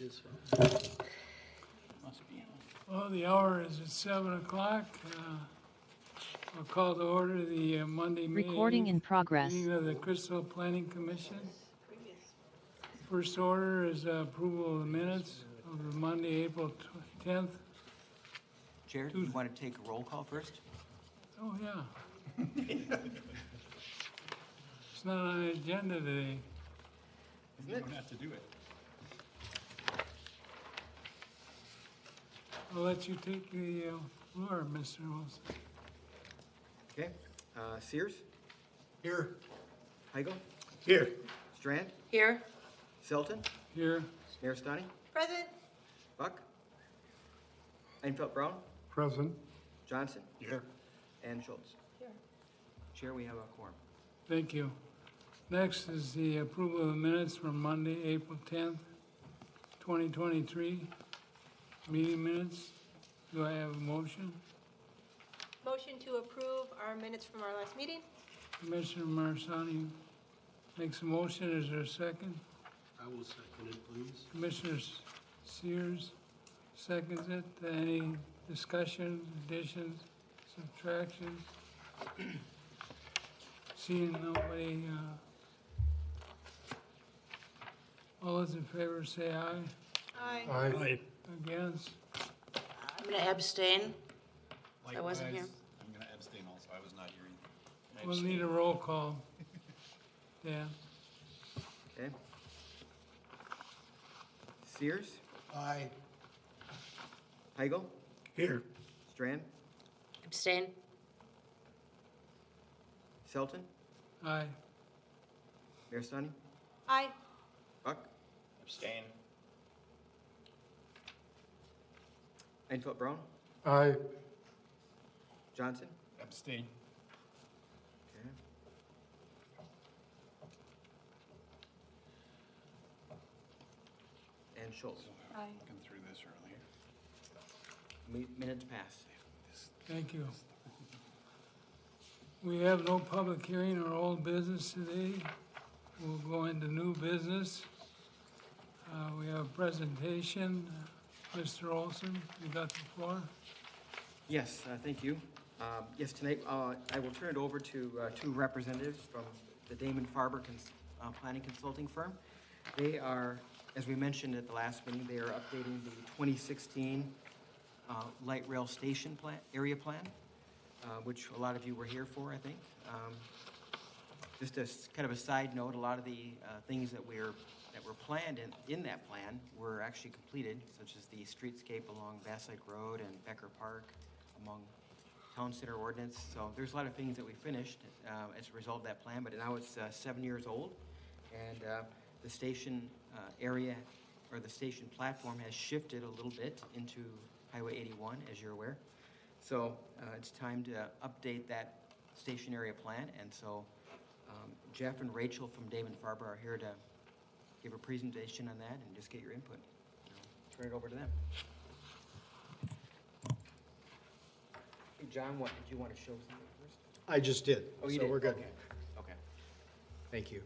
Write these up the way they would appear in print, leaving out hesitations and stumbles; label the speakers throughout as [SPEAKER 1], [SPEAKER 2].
[SPEAKER 1] is.
[SPEAKER 2] Must be.
[SPEAKER 3] Well, the hour is at 7 o'clock. I'll call to order the Monday
[SPEAKER 4] Recording in progress.
[SPEAKER 3] meeting of the Crystal Planning Commission. First order is approval of the minutes of the Monday, April 10th.
[SPEAKER 5] Chair, do you want to take a roll call first?
[SPEAKER 3] Oh, yeah. It's not on the agenda today.
[SPEAKER 2] You don't have to do it.
[SPEAKER 3] I'll let you take the floor, Mr. Wilson.
[SPEAKER 5] Okay. Sears?
[SPEAKER 1] Here.
[SPEAKER 5] Heigl?
[SPEAKER 1] Here.
[SPEAKER 5] Strand?
[SPEAKER 6] Here.
[SPEAKER 5] Selton?
[SPEAKER 3] Here.
[SPEAKER 5] Mayor Stani?
[SPEAKER 6] Present.
[SPEAKER 5] Buck? Einfeld Brown?
[SPEAKER 1] Present.
[SPEAKER 5] Johnson?
[SPEAKER 1] Here.
[SPEAKER 5] And Schultz?
[SPEAKER 6] Here.
[SPEAKER 5] Chair, we have a quorum.
[SPEAKER 3] Thank you. Next is the approval of the minutes from Monday, April 10th, 2023. Meeting minutes. Do I have a motion?
[SPEAKER 6] Motion to approve our minutes from our last meeting.
[SPEAKER 3] Commissioner Marsani makes a motion. Is there a second?
[SPEAKER 1] I will second it, please.
[SPEAKER 3] Commissioner Sears seconds it. Any discussion, additions, subtractions? Seeing nobody, all those in favor say aye.
[SPEAKER 6] Aye.
[SPEAKER 1] Aye.
[SPEAKER 3] Against?
[SPEAKER 7] I'm going to abstain. I wasn't here.
[SPEAKER 2] I'm going to abstain also. I was not here either.
[SPEAKER 3] We'll need a roll call. Dan?
[SPEAKER 5] Okay. Sears?
[SPEAKER 1] Aye.
[SPEAKER 5] Heigl?
[SPEAKER 1] Here.
[SPEAKER 5] Strand?
[SPEAKER 7] Abstain.
[SPEAKER 5] Selton?
[SPEAKER 3] Aye.
[SPEAKER 5] Mayor Stani?
[SPEAKER 6] Aye.
[SPEAKER 5] Buck?
[SPEAKER 2] Abstain.
[SPEAKER 5] Einfeld Brown?
[SPEAKER 1] Aye.
[SPEAKER 5] Johnson?
[SPEAKER 2] Abstain.
[SPEAKER 5] Okay. And Schultz.
[SPEAKER 6] Aye.
[SPEAKER 2] Looking through this earlier.
[SPEAKER 5] Minutes passed.
[SPEAKER 3] Thank you. We have no public hearing or old business today. We'll go into new business. We have a presentation. Mr. Olson, you got the floor.
[SPEAKER 5] Yes, thank you. Yes, tonight I will turn it over to two representatives from the Damon Farber Planning Consulting Firm. They are, as we mentioned at the last meeting, they are updating the 2016 light rail station area plan, which a lot of you were here for, I think. Just as kind of a side note, a lot of the things that were planned in that plan were actually completed, such as the streetscape along Bass Lake Road and Becker Park, among town center ordinance. So there's a lot of things that we finished as a result of that plan, but now it's 7 years old, and the station area, or the station platform, has shifted a little bit into Highway 81, as you're aware. So it's time to update that station area plan, and so Jeff and Rachel from Damon Farber are here to give a presentation on that and just get your input. I'll turn it over to them. Hey, John, what did you want to show something first?
[SPEAKER 1] I just did.
[SPEAKER 5] Oh, you
[SPEAKER 1] so
[SPEAKER 5] did?
[SPEAKER 1] we're good.
[SPEAKER 5] Okay. Okay.
[SPEAKER 1] Thank you.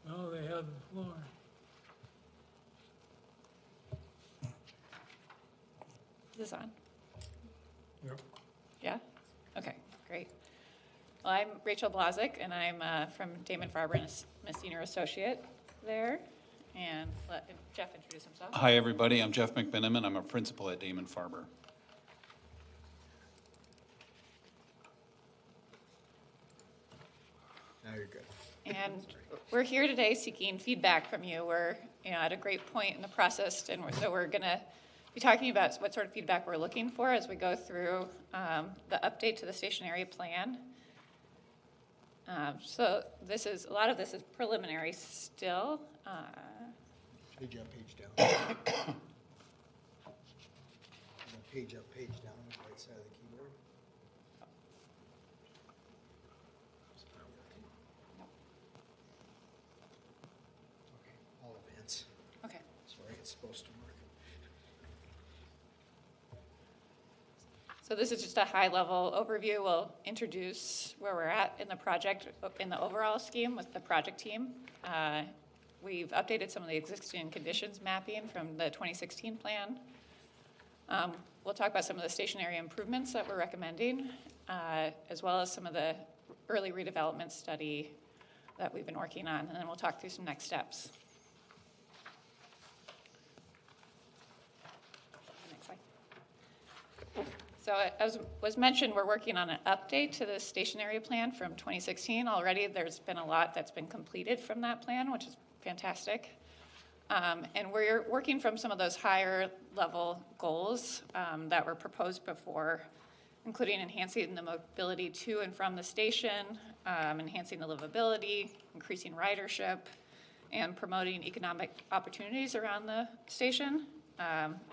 [SPEAKER 3] Oh, they have the floor.
[SPEAKER 8] Is this on?
[SPEAKER 1] Yep.
[SPEAKER 8] Yeah? Okay, great. Well, I'm Rachel Blazik, and I'm from Damon Farber, and I'm a senior associate there. And let Jeff introduce himself.
[SPEAKER 2] Hi, everybody. I'm Jeff McMiniman. I'm a principal at Damon Farber.
[SPEAKER 1] Now you're good.
[SPEAKER 8] And we're here today seeking feedback from you. We're at a great point in the process, and so we're going to be talking about what sort of feedback we're looking for as we go through the update to the station area plan. So a lot of this is preliminary still.
[SPEAKER 1] Page up, page down. Page up, page down, right side of the keyboard. It's not working. Okay, I'll advance.
[SPEAKER 8] Okay.
[SPEAKER 1] Sorry, it's supposed to work.
[SPEAKER 8] So this is just a high-level overview. We'll introduce where we're at in the project, in the overall scheme with the project team. we've updated some of the existing conditions mapping from the 2016 plan. We'll talk about some of the stationary improvements that we're recommending, as well as some of the early redevelopment study that we've been working on, and then we'll talk through some next steps. Next slide. So as was mentioned, we're working on an update to the stationary plan from 2016. Already there's been a lot that's been completed from that plan, which is fantastic. And we're working from some of those higher level goals that were proposed before, including enhancing the mobility to and from the station, enhancing the livability, increasing ridership, and promoting economic opportunities around the station.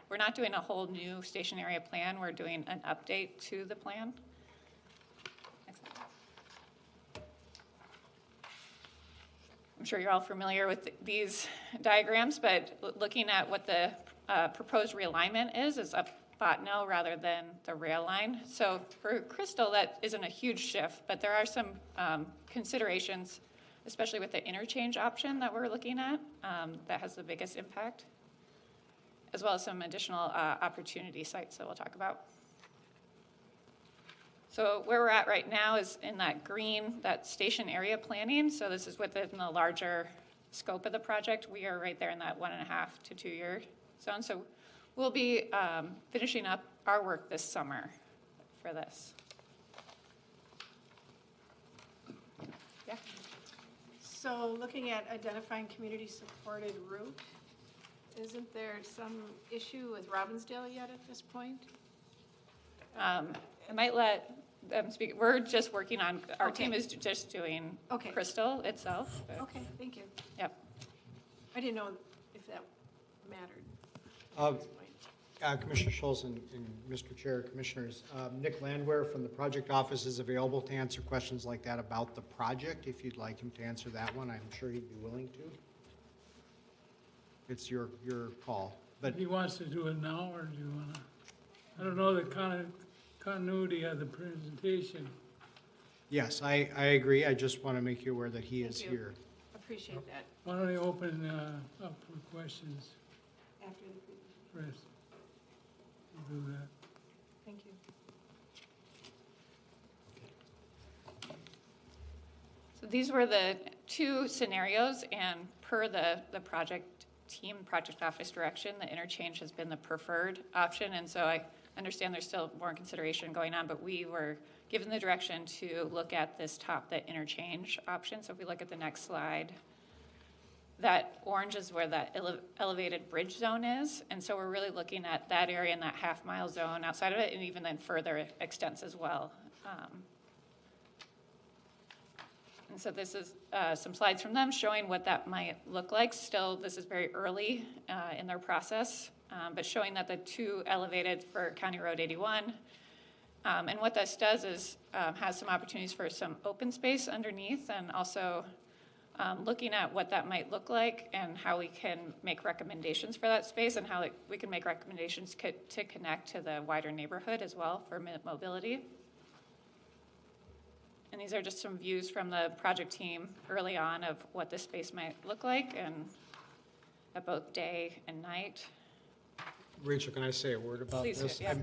[SPEAKER 8] We're not doing a whole new station area plan. We're doing an update to the plan. Next slide. I'm sure you're all familiar with these diagrams, but looking at what the proposed realignment is up Botno rather than the rail line. So for Crystal, that isn't a huge shift, but there are some considerations, especially with the interchange option that we're looking at, that has the biggest impact, as well as some additional opportunity sites that we'll talk about. So where we're at right now is in that green, that station area planning. So this is within the larger scope of the project. We are right there in that 1.5 to 2 year zone. So we'll be finishing up our work this summer for this. Yeah.
[SPEAKER 4] So looking at identifying community-supported route, isn't there some issue with Robbinsdale yet at this point?
[SPEAKER 8] I might let them speak. We're just working on, our
[SPEAKER 4] Okay.
[SPEAKER 8] team is just doing
[SPEAKER 4] Okay.
[SPEAKER 8] Crystal itself. But,
[SPEAKER 4] Okay, thank you.
[SPEAKER 8] Yep.
[SPEAKER 4] I didn't know if that mattered
[SPEAKER 1] Uh,
[SPEAKER 4] at this point.
[SPEAKER 1] Commissioner Schultz and Mr. Chair, Commissioners, Nick Landwehr from the project office is available to answer questions like that about the project. If you'd like him to answer that one, I'm sure he'd be willing to. It's your call. But
[SPEAKER 3] He wants to do it now, or do you wanna? I don't know the continuity of the presentation.
[SPEAKER 1] yes, I agree. I just want to make you aware that he is
[SPEAKER 4] Thank you.
[SPEAKER 1] here.
[SPEAKER 4] Appreciate that
[SPEAKER 3] Why don't you open up for questions
[SPEAKER 4] after the presentation.
[SPEAKER 3] first? We'll do that.
[SPEAKER 4] Thank you.
[SPEAKER 8] So these were the two scenarios, and per the project team, project office direction, the interchange has been the preferred option. And so I understand there's still more consideration going on, but we were given the direction to look at this the interchange option. So if we look at the next slide, that orange is where that elevated bridge zone is. And so we're really looking at that area and that half-mile zone outside of it, and even then further extents as well. And so this is some slides from them showing what that might look like. Still, this is very early in their process, but showing that the two elevated for County Road 81. And what this does is has some opportunities for some open space underneath, and also looking at what that might look like and how we can make recommendations for that space, and how we can make recommendations to connect to the wider neighborhood as well for mobility. And these are just some views from the project team early on of what this space might look like, and at both day and night.
[SPEAKER 1] Rachel, can I say a word about
[SPEAKER 8] Please do,
[SPEAKER 1] this?
[SPEAKER 8] yeah.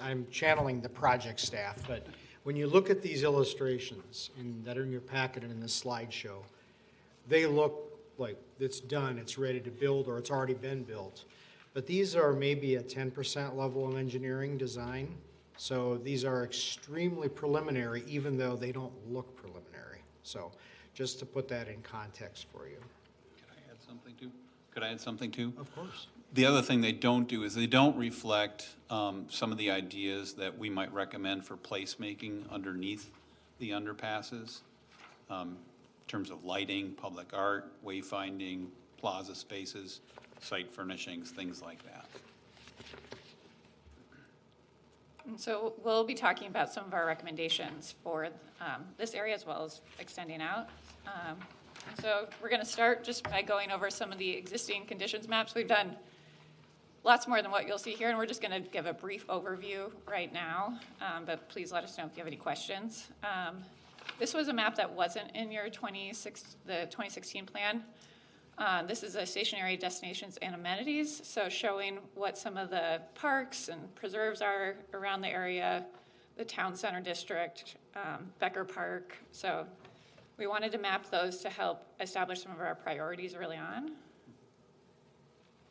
[SPEAKER 1] I'm channeling the project staff, but when you look at these illustrations that are in your packet and in this slideshow, they look like it's done, it's ready to build, or it's already been built. But these are maybe a 10% level of engineering design. So these are extremely preliminary, even though they don't look preliminary. So just to put that in context for you.
[SPEAKER 2] Could I add something too? Could I add something too?
[SPEAKER 1] Of course.
[SPEAKER 2] The other thing they don't do is they don't reflect some of the ideas that we might recommend for placemaking underneath the underpasses, in terms of lighting, public art, wayfinding, plaza spaces, site furnishings, things like that.
[SPEAKER 8] And so we'll be talking about some of our recommendations for this area as well as extending out. So we're going to start just by going over some of the existing conditions maps. We've done lots more than what you'll see here, and we're just going to give a brief overview right now, but please let us know if you have any questions. This was a map that wasn't in your the 2016 plan. This is a stationary destinations and amenities, so showing what some of the parks and preserves are around the area, the town center district, Becker Park. So we wanted to map those to help establish some of our priorities early on.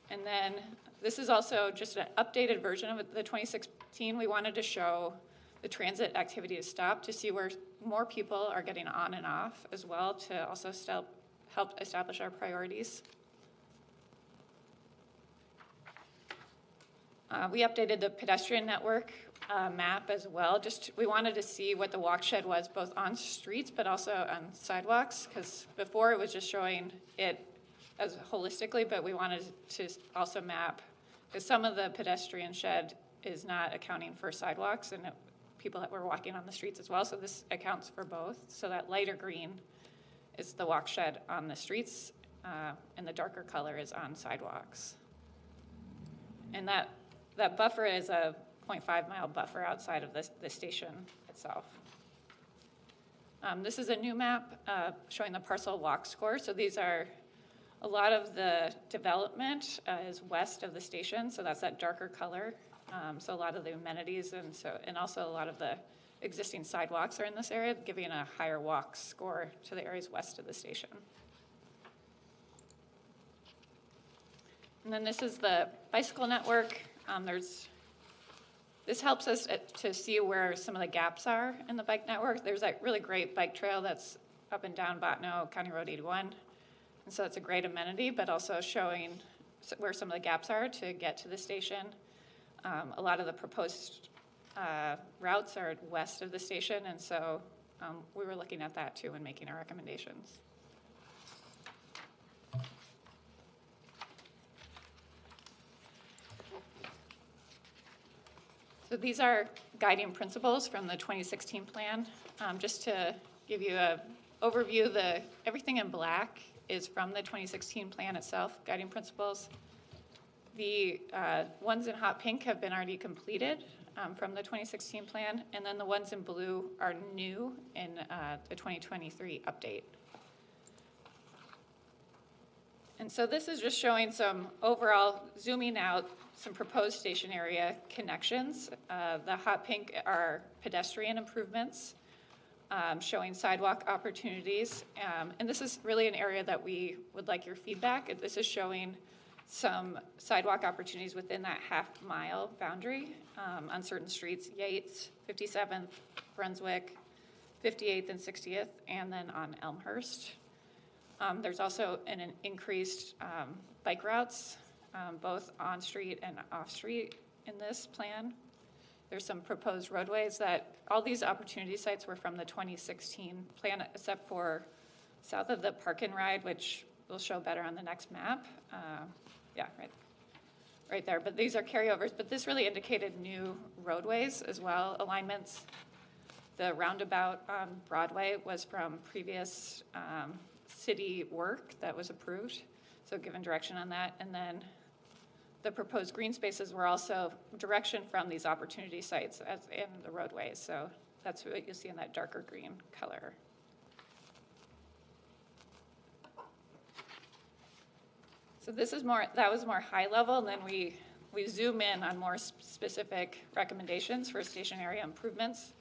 [SPEAKER 8] And then this is also just an updated version of the 2016. We wanted to show the transit activity has stopped to see where more people are getting on and off as well, to also still help establish our priorities. We updated the pedestrian network map as well. We wanted to see what the walk shed was both on streets but also on sidewalks, because before it was just showing it as holistically, but we wanted to also map, because some of the pedestrian shed is not accounting for sidewalks and people that were walking on the streets as well. So this accounts for both. So that lighter green is the walk shed on the streets, and the darker color is on sidewalks. And that buffer is a 0.5 mile buffer outside of the station itself. This is a new map showing the parcel walk score. So these are, a lot of the development is west of the station, so that's that darker color. So a lot of the amenities and also a lot of the existing sidewalks are in this area, giving a higher walk score to the areas west of the station. And then this is the bicycle network. This helps us to see where some of the gaps are in the bike network. There's that really great bike trail that's up and down Botno, County Road 81. And so it's a great amenity, but also showing where some of the gaps are to get to the station. A lot of the proposed routes are west of the station, and so we were looking at that too and making our recommendations. So these are guiding principles from the 2016 plan. Just to give you an overview, everything in black is from the 2016 plan itself, guiding principles. The ones in hot pink have been already completed from the 2016 plan, and then the ones in blue are new in the 2023 update. And so this is just showing some overall, zooming out, some proposed station area connections. The hot pink are pedestrian improvements, showing sidewalk opportunities. And this is really an area that we would like your feedback. This is showing some sidewalk opportunities within that half-mile boundary on certain streets, Yates, 57th, Brunswick, 58th and 60th, and then on Elmhurst. There's also an increased bike routes, both on-street and off-street in this plan. There's some proposed roadways all these opportunity sites were from the 2016 plan, except for south of the Park and Ride, which we'll show better on the next map. Yeah, right there. But these are carryovers. But this really indicated new roadways as well, alignments. The roundabout on Broadway was from previous city work that was approved, so given direction on that. And then the proposed green spaces were also direction from these opportunity sites as in the roadways. So that's what you'll see in that darker green color. So that was more high level, and then we zoom in on more specific recommendations for station area improvements.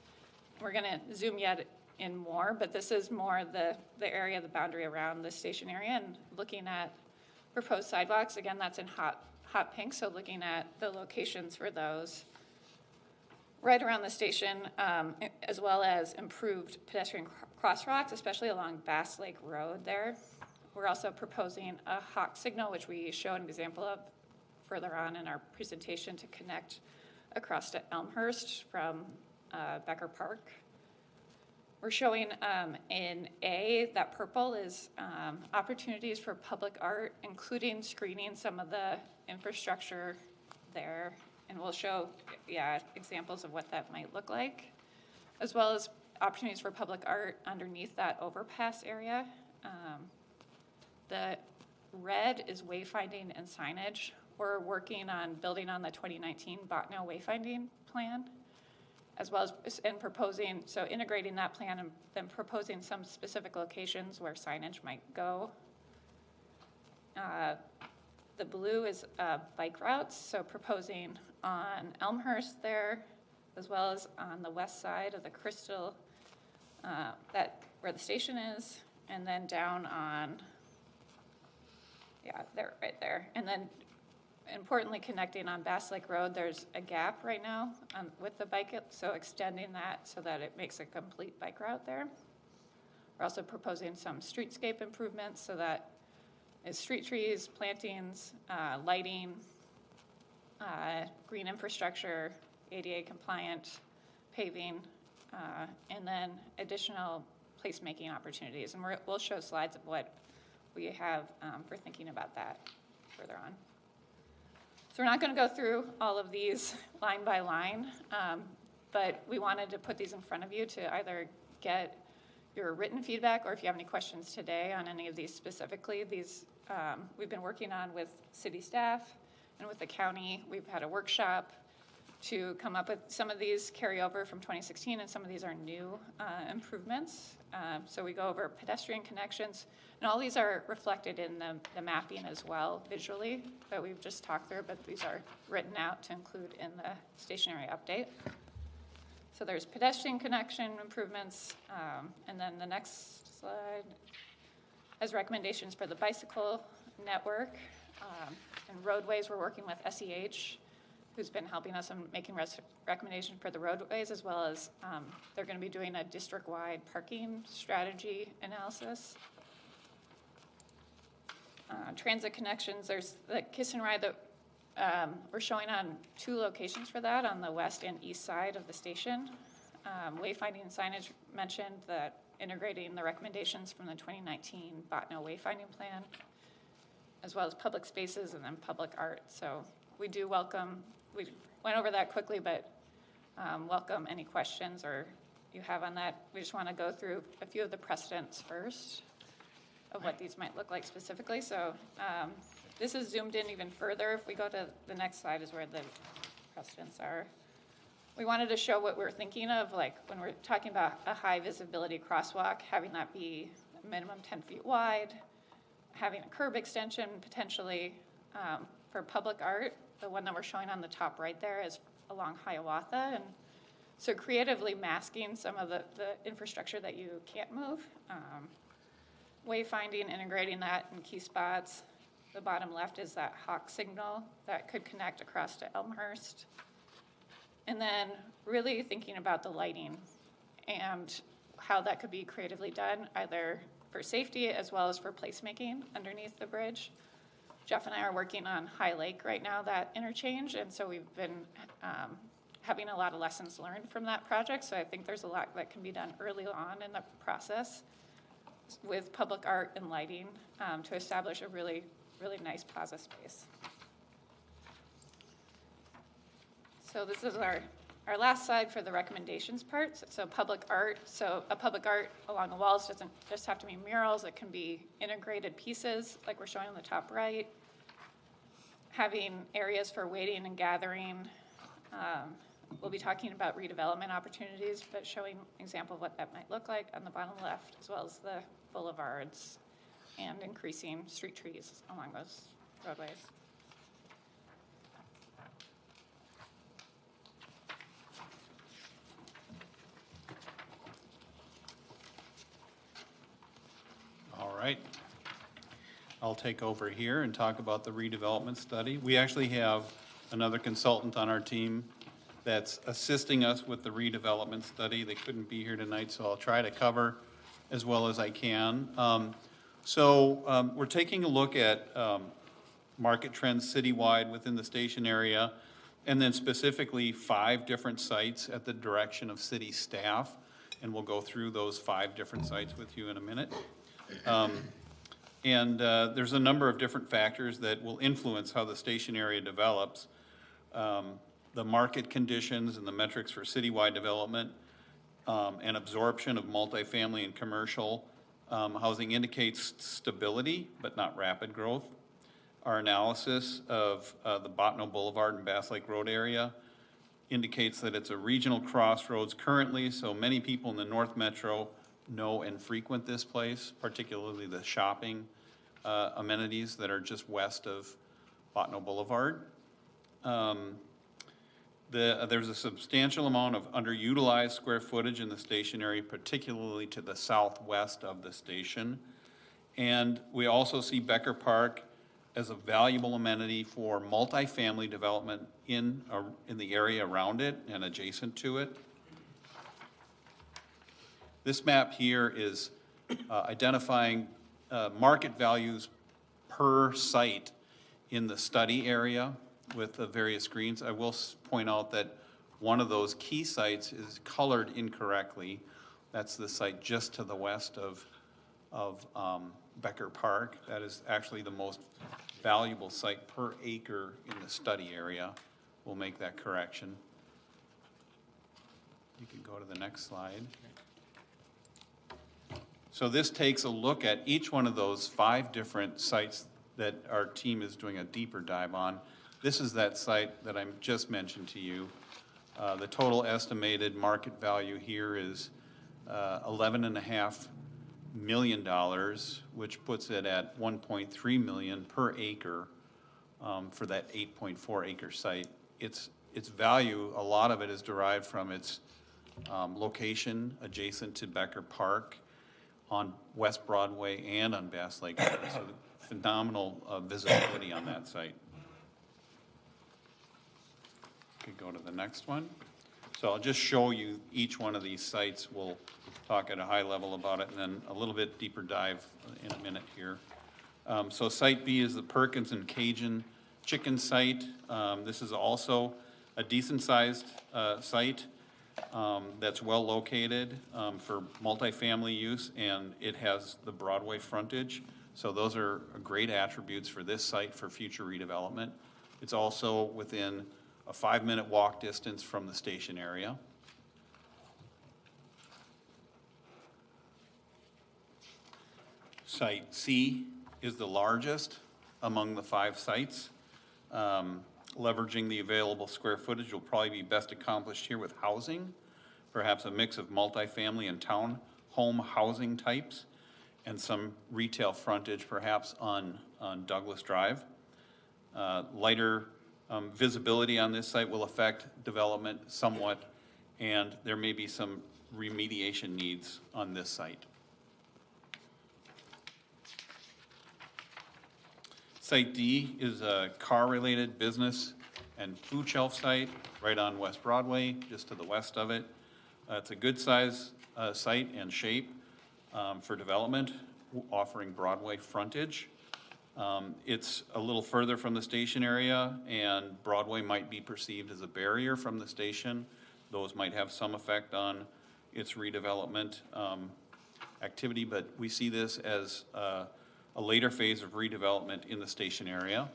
[SPEAKER 8] We're gonna zoom yet in more, but this is more the area, the boundary around the station area, and looking at proposed sidewalks. Again, that's in hot pink, so looking at the locations for those right around the station, as well as improved pedestrian crosswalks, especially along Bass Lake Road there. We're also proposing a hawk signal, which we showed an example of further on in our presentation, to connect across to Elmhurst from Becker Park. We're showing in A, that purple is opportunities for public art, including screening some of the infrastructure there. And we'll show, examples of what that might look like, as well as opportunities for public art underneath that overpass area. The red is wayfinding and signage. We're working on building on the 2019 Botno wayfinding plan, as well as proposing, so integrating that plan and then proposing some specific locations where signage might go. The blue is bike routes, so proposing on Elmhurst there, as well as on the west side of the Crystal, where the station is, and then down on, yeah, there, right there. And then importantly, connecting on Bass Lake Road, there's a gap right now with the bike, so extending that so that it makes a complete bike route there. We're also proposing some streetscape improvements so that it's street trees, plantings, lighting, green infrastructure, ADA compliant paving, and then additional placemaking opportunities. And we'll show slides of what we have for thinking about that further on. So we're not going to go through all of these line by line, but we wanted to put these in front of you to either get your written feedback, or if you have any questions today on any of these specifically. These we've been working on with city staff and with the county. We've had a workshop to come up with some of these carryover from 2016, and some of these are new improvements. So we go over pedestrian connections, and all these are reflected in the mapping as well visually that we've just talked through, but these are written out to include in the stationary update. So there's pedestrian connection improvements, and then the next slide has recommendations for the bicycle network. And roadways, we're working with SEH, who's been helping us in making recommendations for the roadways, as well as they're going to be doing a district-wide parking strategy analysis. Transit connections, there's the Kiss and Ride that we're showing on 2 locations for that, on the west and east side of the station. Wayfinding and signage mentioned that integrating the recommendations from the 2019 Botno Wayfinding Plan, as well as public spaces and then public art. So we do welcome, we went over that quickly, but welcome any questions or you have on that. We just want to go through a few of the precedents first of what these might look like specifically. So this is zoomed in even further. If we go to the next slide is where the precedents are. We wanted to show what we're thinking of, like when we're talking about a high visibility crosswalk, having that be minimum 10 feet wide, having a curb extension potentially for public art. The one that we're showing on the top right there is along Hiawatha. And so creatively masking some of the infrastructure that you can't move. Wayfinding, integrating that in key spots. The bottom left is that hawk signal that could connect across to Elmhurst. And then really thinking about the lighting and how that could be creatively done, either for safety as well as for placemaking underneath the bridge. Jeff and I are working on High Lake right now, that interchange, and so we've been having a lot of lessons learned from that project, so I think there's a lot that can be done early on in the process with public art and lighting to establish a really, really nice plaza space. So this is our last slide for the recommendations part. So public art. So a public art along the walls doesn't just have to be murals. It can be integrated pieces like we're showing on the top right. Having areas for waiting and gathering. We'll be talking about redevelopment opportunities, but showing an example of what that might look like on the bottom left, as well as the boulevards and increasing street trees along those roadways.
[SPEAKER 2] All right. I'll take over here and talk about the redevelopment study. We actually have another consultant on our team that's assisting us with the redevelopment study. They couldn't be here tonight, so I'll try to cover as well as I can. We're taking a look at market trends citywide within the station area, and then specifically 5 different sites at the direction of city staff, and we'll go through those 5 different sites with you in a minute. There's a number of different factors that will influence how the station area develops. The market conditions and the metrics for citywide development and absorption of multifamily and commercial housing indicates stability, but not rapid growth. Our analysis of the Botno Boulevard and Bass Lake Road area indicates that it's a regional crossroads currently, so many people in the North Metro know and frequent this place, particularly the shopping amenities that are just west of Botno Boulevard. There's a substantial amount of underutilized square footage in the station area, particularly to the southwest of the station. And we also see Becker Park as a valuable amenity for multifamily development in the area around it and adjacent to it. This map here is identifying market values per site in the study area with the various greens. I will point out that one of those key sites is colored incorrectly. That's the site just to the west of Becker Park. That is actually the most valuable site per acre in the study area. We'll make that correction. You can go to the next slide. So this takes a look at each one of those 5 different sites that our team is doing a deeper dive on. This is that site that I just mentioned to you. The total estimated market value here is $11.5 million, which puts it at $1.3 million per acre for that 8.4 acre site. Its value, a lot of it is derived from its location adjacent to Becker Park on West Broadway and on Bass Lake. So phenomenal visibility on that site. Could go to the next one. So I'll just show you each one of these sites. We'll talk at a high level about it and then a little bit deeper dive in a minute here. So site B is the Perkins and Cajun chicken site. This is also a decent sized site that's well located for multifamily use, and it has the Broadway frontage. So those are great attributes for this site for future redevelopment. It's also within a 5-minute walk distance from the station area. Site C is the largest among the 5 sites. Leveraging the available square footage will probably be best accomplished here with housing, perhaps a mix of multifamily and town home housing types, and some retail frontage perhaps on Douglas Drive. Lighter visibility on this site will affect development somewhat, and there may be some remediation needs on this site. Site D is a car-related business and food shelf site right on West Broadway, just to the west of it. It's a good size site and shape for development, offering Broadway frontage. It's a little further from the station area, and Broadway might be perceived as a barrier from the station. Those might have some effect on its redevelopment activity, but we see this as a later phase of redevelopment in the station area.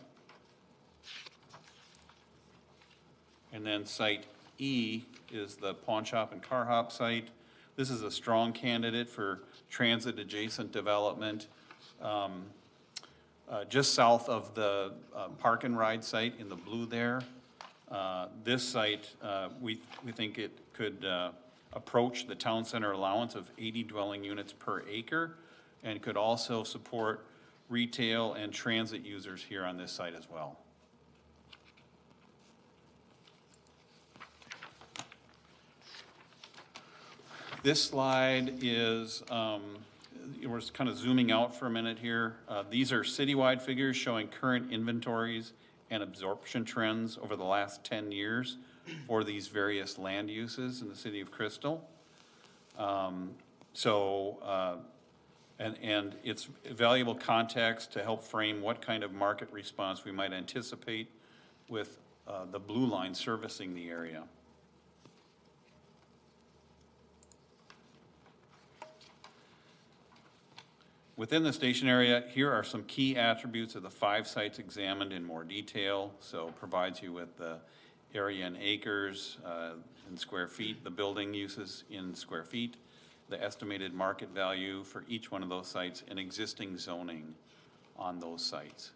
[SPEAKER 2] And then site E is the pawn shop and car hop site. This is a strong candidate for transit adjacent development. Just south of the park and ride site in the blue there. This site, we think it could approach the town center allowance of 80 dwelling units per acre, and could also support retail and transit users here on this site as well. This slide is, we're kind of zooming out for a minute here. These are citywide figures showing current inventories and absorption trends over the last 10 years for these various land uses in the city of Crystal. And it's valuable context to help frame what kind of market response we might anticipate with the blue line servicing the area. Within the station area, here are some key attributes of the 5 sites examined in more detail. So provides you with the area in acres, in square feet, the building uses in square feet, the estimated market value for each one of those sites, and existing zoning on those sites.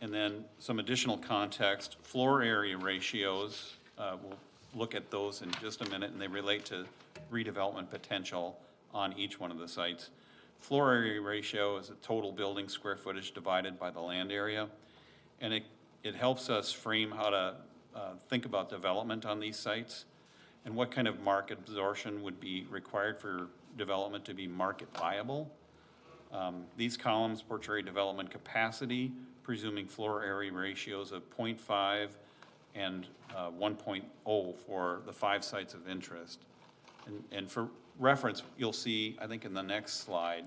[SPEAKER 2] And then some additional context, floor area ratios will look at those in just a minute, and they relate to redevelopment potential on each one of the sites. Floor area ratio is the total building square footage divided by the land area, and it helps us frame how to think about development on these sites and what kind of market absorption would be required for development to be market viable. These columns portray development capacity, presuming floor area ratios of 0.5 and 1.0 for the 5 sites of interest. And for reference, you'll see, I think in the next slide,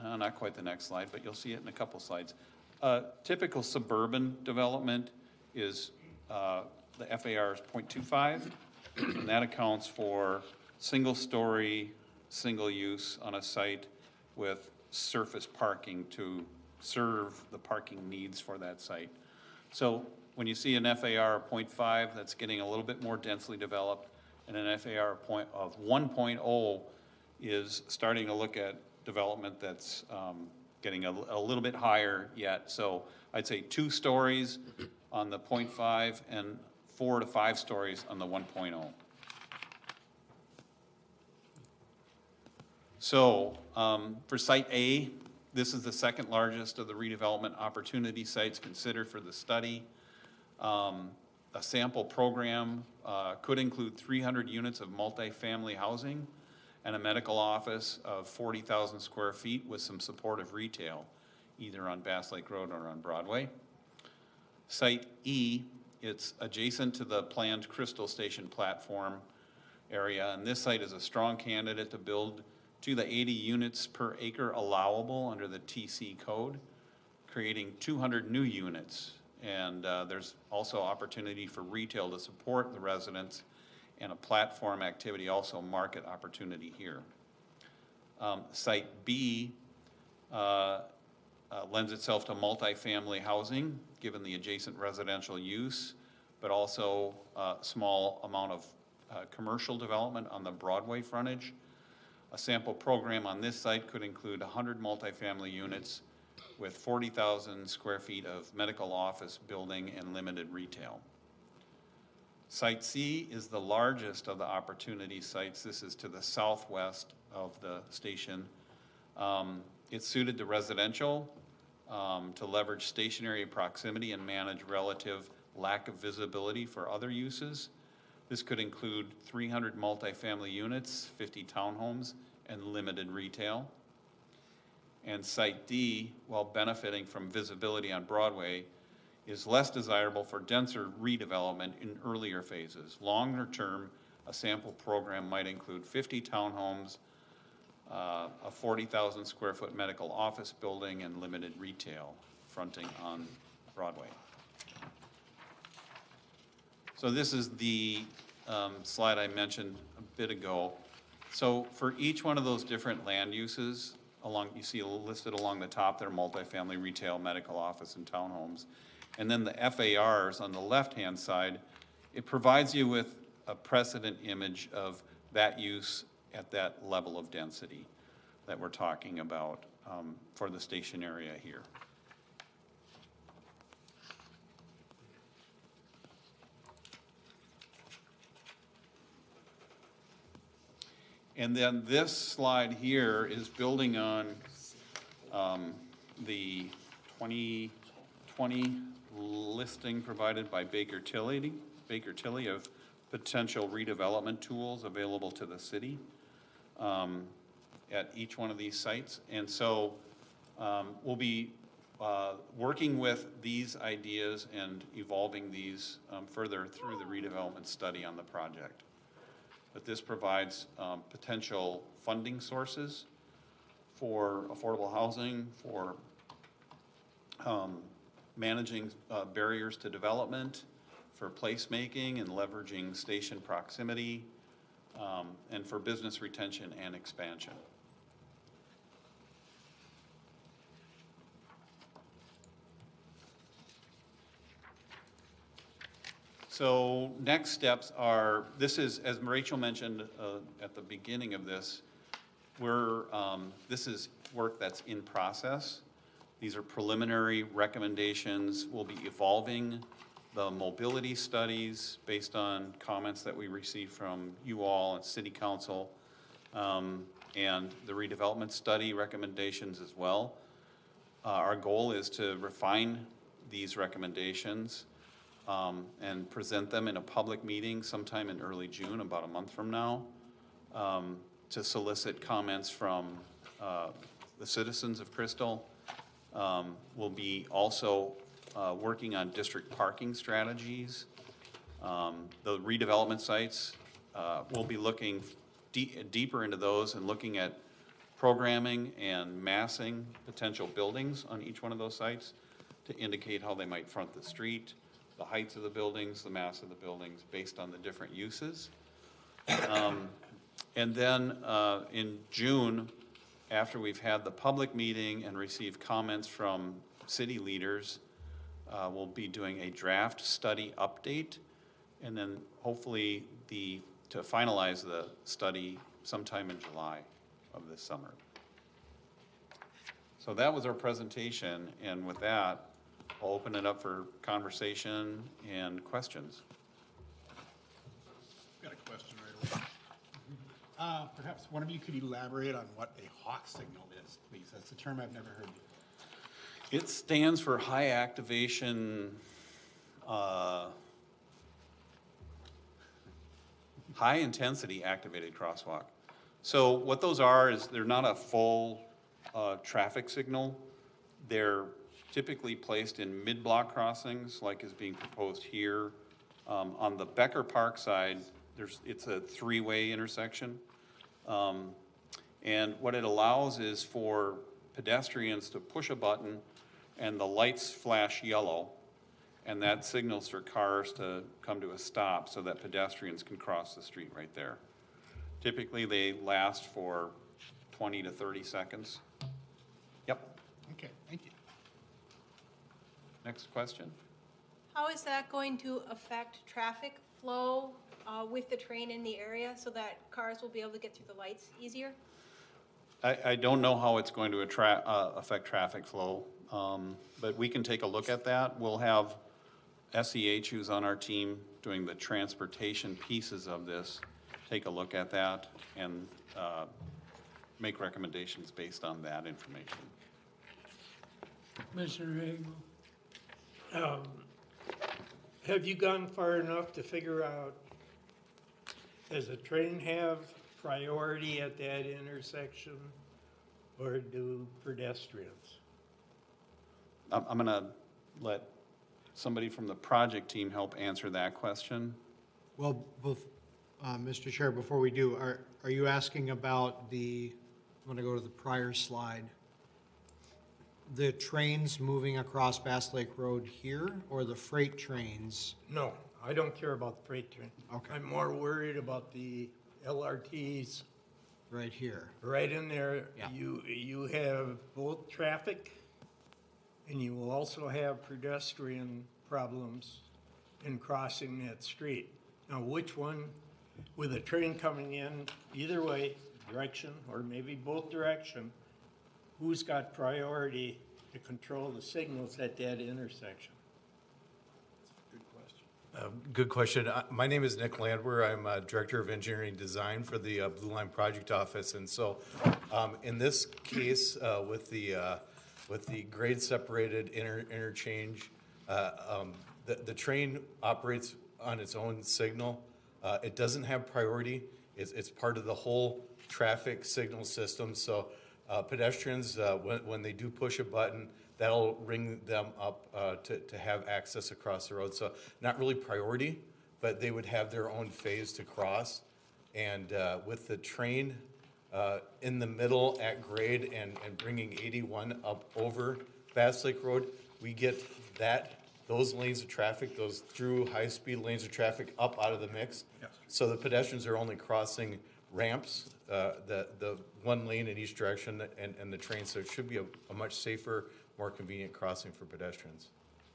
[SPEAKER 2] not quite the next slide, but you'll see it in a couple slides. Typical suburban development is, the FAR is 0.25, and that accounts for single-story, single use on a site with surface parking to serve the parking needs for that site. So when you see an FAR of 0.5, that's getting a little bit more densely developed, and an FAR of 1.0 is starting to look at development that's getting a little bit higher yet. So I'd say 2 stories on the 0.5 and 4 to 5 stories on the 1.0. So for Site A, this is the second largest of the redevelopment opportunity sites considered for the study. A sample program could include 300 units of multifamily housing and a medical office of 40,000 square feet with some supportive retail, either on Bass Lake Road or on Broadway. Site E, it's adjacent to the planned Crystal Station platform area, and this site is a strong candidate to build to the 80 units per acre allowable under the TC code, creating 200 new units. And there's also opportunity for retail to support the residents, and a platform activity, also market opportunity here. Site B lends itself to multifamily housing, given the adjacent residential use, but also a small amount of commercial development on the Broadway frontage. A sample program on this site could include 100 multifamily units with 40,000 square feet of medical office building and limited retail. Site C is the largest of the opportunity sites. This is to the southwest of the station. It's suited to residential, to leverage stationary proximity and manage relative lack of visibility for other uses. This could include 300 multifamily units, 50 townhomes, and limited retail. And Site D, while benefiting from visibility on Broadway, is less desirable for denser redevelopment in earlier phases. Longer term, a sample program might include 50 townhomes, a 40,000 square foot medical office building, and limited retail fronting on Broadway. So this is the slide I mentioned a bit ago. So for each one of those different land uses, you see listed along the top there, multifamily, retail, medical office, and townhomes. And then the FARs on the left-hand side, it provides you with a precedent image of that use at that level of density that we're talking about for the station area here. And then this slide here is building on the 2020 listing provided by Baker Tilly of potential redevelopment tools available to the city at each one of these sites. And so we'll be working with these ideas and evolving these further through the redevelopment study on the project. But this provides potential funding sources for affordable housing, for managing barriers to development, for placemaking and leveraging station proximity, and for business retention and expansion. So next steps are, this is, as Rachel mentioned at the beginning of this, this is work that's in process. These are preliminary recommendations. We'll be evolving the mobility studies based on comments that we received from you all and city council, and the redevelopment study recommendations as well. Our goal is to refine these recommendations and present them in a public meeting sometime in early June, about a month from now, to solicit comments from the citizens of Crystal. We'll be also working on district parking strategies. The redevelopment sites, we'll be looking deeper into those and looking at programming and massing potential buildings on each one of those sites to indicate how they might front the street, the heights of the buildings, the mass of the buildings, based on the different uses. And then in June, after we've had the public meeting and received comments from city leaders, we'll be doing a draft study update, and then hopefully to finalize the study sometime in July of this summer. So that was our presentation, and with that, I'll open it up for conversation and questions.
[SPEAKER 9] Got a question right away. Perhaps one of you could elaborate on what a hawk signal is, please. That's a term I've never heard before.
[SPEAKER 2] It stands for high activation, high intensity activated crosswalk. So what those are is they're not a full traffic signal. They're typically placed in mid-block crossings, like is being proposed here. On the Becker Park side, it's a three-way intersection. And what it allows is for pedestrians to push a button and the lights flash yellow, and that signals for cars to come to a stop so that pedestrians can cross the street right there. Typically, they last for 20 to 30 seconds. Yep.
[SPEAKER 9] Okay, thank you.
[SPEAKER 2] Next question.
[SPEAKER 6] How is that going to affect traffic flow with the train in the area so that cars will be able to get through the lights easier?
[SPEAKER 2] I don't know how it's going to affect traffic flow, but we can take a look at that. We'll have SEH, who's on our team doing the transportation pieces of this, take a look at that and make recommendations based on that information.
[SPEAKER 3] Commissioner Hagel?
[SPEAKER 10] Have you gone far enough to figure out, does a train have priority at that intersection, or do pedestrians?
[SPEAKER 2] I'm going to let somebody from the project team help answer that question.
[SPEAKER 1] Well, Mr. Chair, before we do, are you asking about I'm going to go to the prior slide. The trains moving across Bass Lake Road here, or the freight trains?
[SPEAKER 10] No, I don't care about the freight train.
[SPEAKER 1] Okay.
[SPEAKER 10] I'm more worried about the LRTs.
[SPEAKER 1] Right here.
[SPEAKER 10] Right in there,
[SPEAKER 1] Yeah.
[SPEAKER 10] you have both traffic, and you will also have pedestrian problems in crossing that street. Now, which one, with a train coming in either way, direction, or maybe both direction, who's got priority to control the signals at that intersection?
[SPEAKER 9] Good question.
[SPEAKER 11] Good question. My name is Nick Landwehr. I'm Director of Engineering Design for the Blue Line Project Office. And so in this case, with the grade separated interchange, the train operates on its own signal. It doesn't have priority. It's part of the whole traffic signal system. So pedestrians, when they do push a button, that'll ring them up to have access across the road. So not really priority, but they would have their own phase to cross. And with the train in the middle at grade and bringing 81 up over Bass Lake Road, we get those lanes of traffic, those through high-speed lanes of traffic up out of the mix.
[SPEAKER 9] Yes.
[SPEAKER 11] So the pedestrians are only crossing ramps, the one lane in each direction, and the train. So it should be a much safer, more convenient crossing for pedestrians.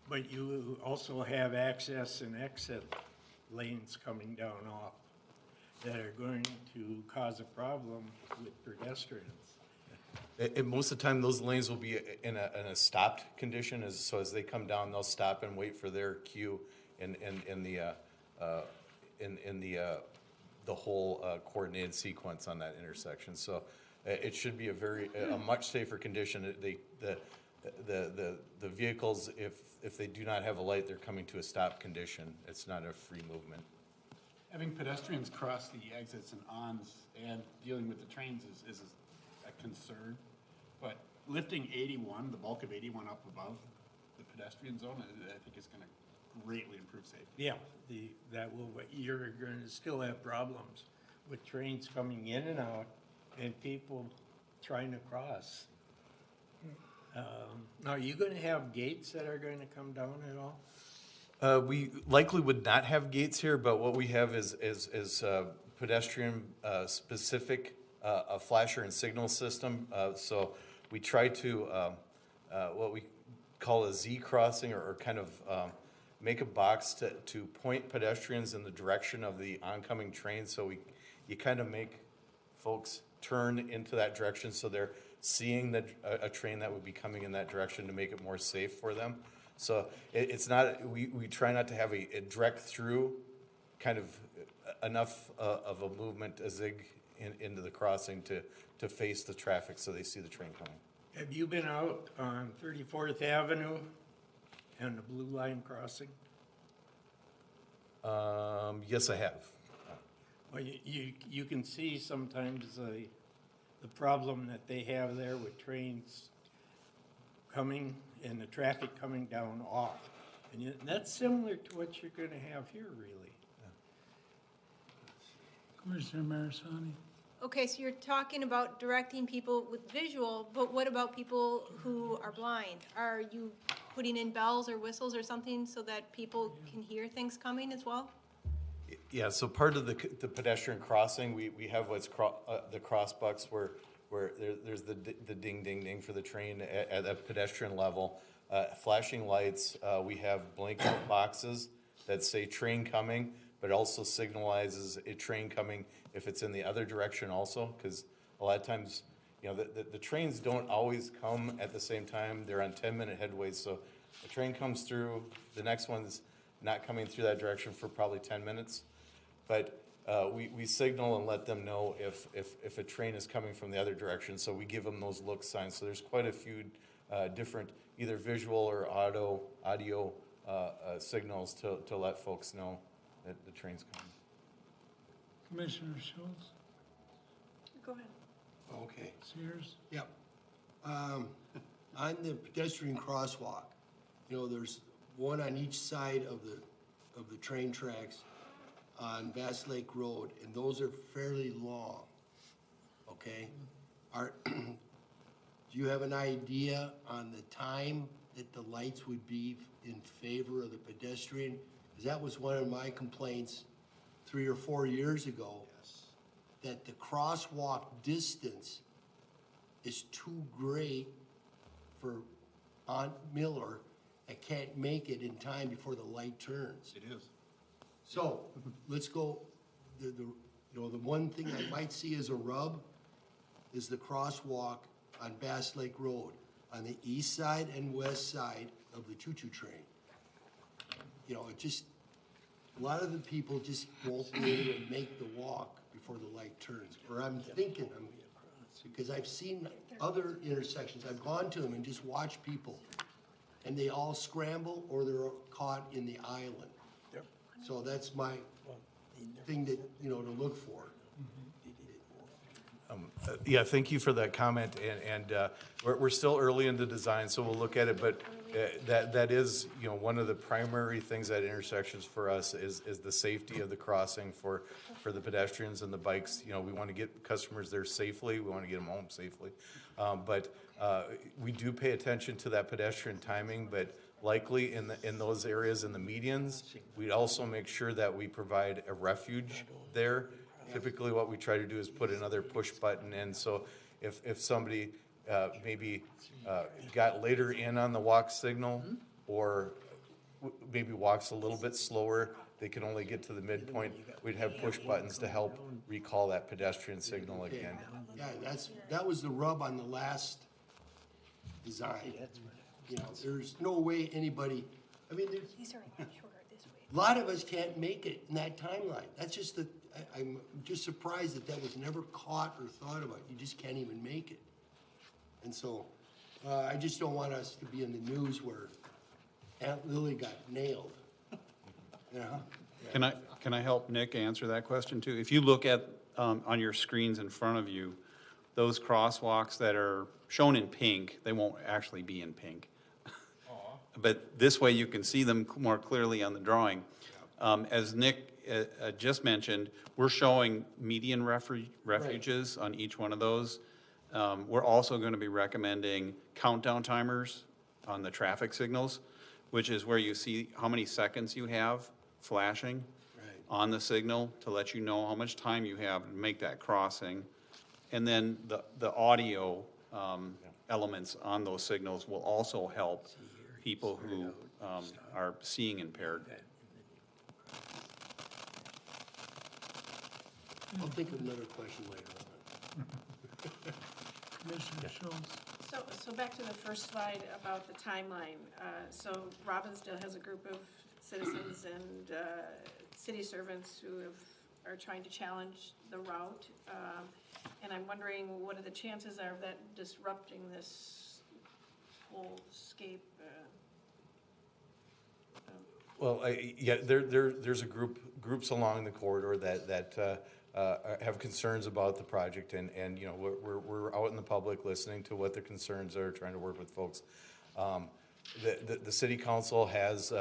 [SPEAKER 10] But you also have access and exit lanes coming down off that are going to cause a problem with pedestrians.
[SPEAKER 11] And most of the time, those lanes will be in a stopped condition. So as they come down, they'll stop and wait for their cue the whole coordinated sequence on that intersection. So it should be a much safer condition. The vehicles, if they do not have a light, they're coming to a stop condition. It's not a free movement.
[SPEAKER 9] Having pedestrians cross the exits and ons and dealing with the trains is a concern. But lifting 81, the bulk of 81 up above the pedestrian zone, I think is going to greatly improve safety.
[SPEAKER 10] Yeah, but you're going to still have problems with trains coming in and out and people trying to cross. Now, are you going to have gates that are going to come down at all?
[SPEAKER 11] We likely would not have gates here, but what we have is pedestrian specific a flasher and signal system. So we try to what we call a Z crossing, or kind of make a box to point pedestrians in the direction of the oncoming train. So you kind of make folks turn into that direction, so they're seeing a train that would be coming in that direction to make it more safe for them. So it's not, we try not to have a direct through kind of enough of a movement, a zig into the crossing to face the traffic so they see the train coming.
[SPEAKER 10] Have you been out on 34th Avenue and the Blue Line crossing?
[SPEAKER 11] Yes, I have.
[SPEAKER 10] Well, you can see sometimes the problem that they have there with trains coming and the traffic coming down off. And that's similar to what you're going to have here, really.
[SPEAKER 3] Commissioner Marisani?
[SPEAKER 6] Okay, so you're talking about directing people with visual, but what about people who are blind? Are you putting in bells or whistles or something so that people can hear things coming as well?
[SPEAKER 11] Yeah, so part of the pedestrian crossing, we have what's the crossbucks where there's the ding, ding, ding for the train at a pedestrian level. Flashing lights, we have blinking boxes that say train coming, but also signalizes a train coming if it's in the other direction also, because a lot of times, the trains don't always come at the same time. They're on 10-minute headways, so the train comes through, the next one's not coming through that direction for probably 10 minutes. But we signal and let them know if a train is coming from the other direction, so we give them those look signs. So there's quite a few different either visual or audio signals to let folks know that the train's coming.
[SPEAKER 3] Commissioner Schultz?
[SPEAKER 4] Go ahead.
[SPEAKER 12] Okay.
[SPEAKER 3] Sears?
[SPEAKER 12] Yep. On the pedestrian crosswalk, there's one on each side of the train tracks on Bass Lake Road, and those are fairly long. Okay? Do you have an idea on the time that the lights would be in favor of the pedestrian? Because that was one of my complaints 3 or 4 years ago. Yes. That the crosswalk distance is too great for Aunt Miller that can't make it in time before the light turns.
[SPEAKER 9] It is.
[SPEAKER 12] So let's go. The one thing I might see as a rub is the crosswalk on Bass Lake Road on the east side and west side of the choo-choo train. It just, a lot of the people just won't be able to make the walk before the light turns. Or because I've seen other intersections, I've gone to them and just watched people, and they all scramble or they're caught in the island. So that's my thing to look for.
[SPEAKER 11] Yeah, thank you for that comment, and we're still early in the design, so we'll look at it, but that is, one of the primary things at intersections for us is the safety of the crossing for the pedestrians and the bikes. We want to get customers there safely, we want to get them home safely, but we do pay attention to that pedestrian timing, but likely in those areas in the medians, we'd also make sure that we provide a refuge there. Typically what we try to do is put another push button in, so if somebody maybe got later in on the walk signal or maybe walks a little bit slower, they can only get to the midpoint, we'd have push buttons to help recall that pedestrian signal again.
[SPEAKER 12] Yeah, that was the rub on the last design. There's no way anybody,
[SPEAKER 6] These are shorter this way.
[SPEAKER 12] A lot of us can't make it in that timeline. That's just I'm just surprised that was never caught or thought about. You just can't even make it. And so, I just don't want us to be in the news where Aunt Lily got nailed. You know?
[SPEAKER 2] Can I help Nick answer that question too? If you look at, on your screens in front of you, those crosswalks that are shown in pink, they won't actually be in pink. But this way you can see them more clearly on the drawing. As Nick just mentioned, we're showing median refuges on each one of those. We're also going to be recommending countdown timers on the traffic signals, which is where you see how many seconds you have flashing on the signal to let you know how much time you have to make that crossing. And then the audio elements on those signals will also help people who are seeing impaired.
[SPEAKER 12] I'll think of another question later on.
[SPEAKER 3] Commissioner Schultz.
[SPEAKER 4] So back to the first slide about the timeline. So Robbinsdale has a group of citizens and city servants who are trying to challenge the route. And I'm wondering, what are the chances are of that disrupting this whole scape?
[SPEAKER 11] Well, yeah, there's groups along the corridor that have concerns about the project, and you know, we're out in the public listening to what their concerns are, trying to work with folks. The city council has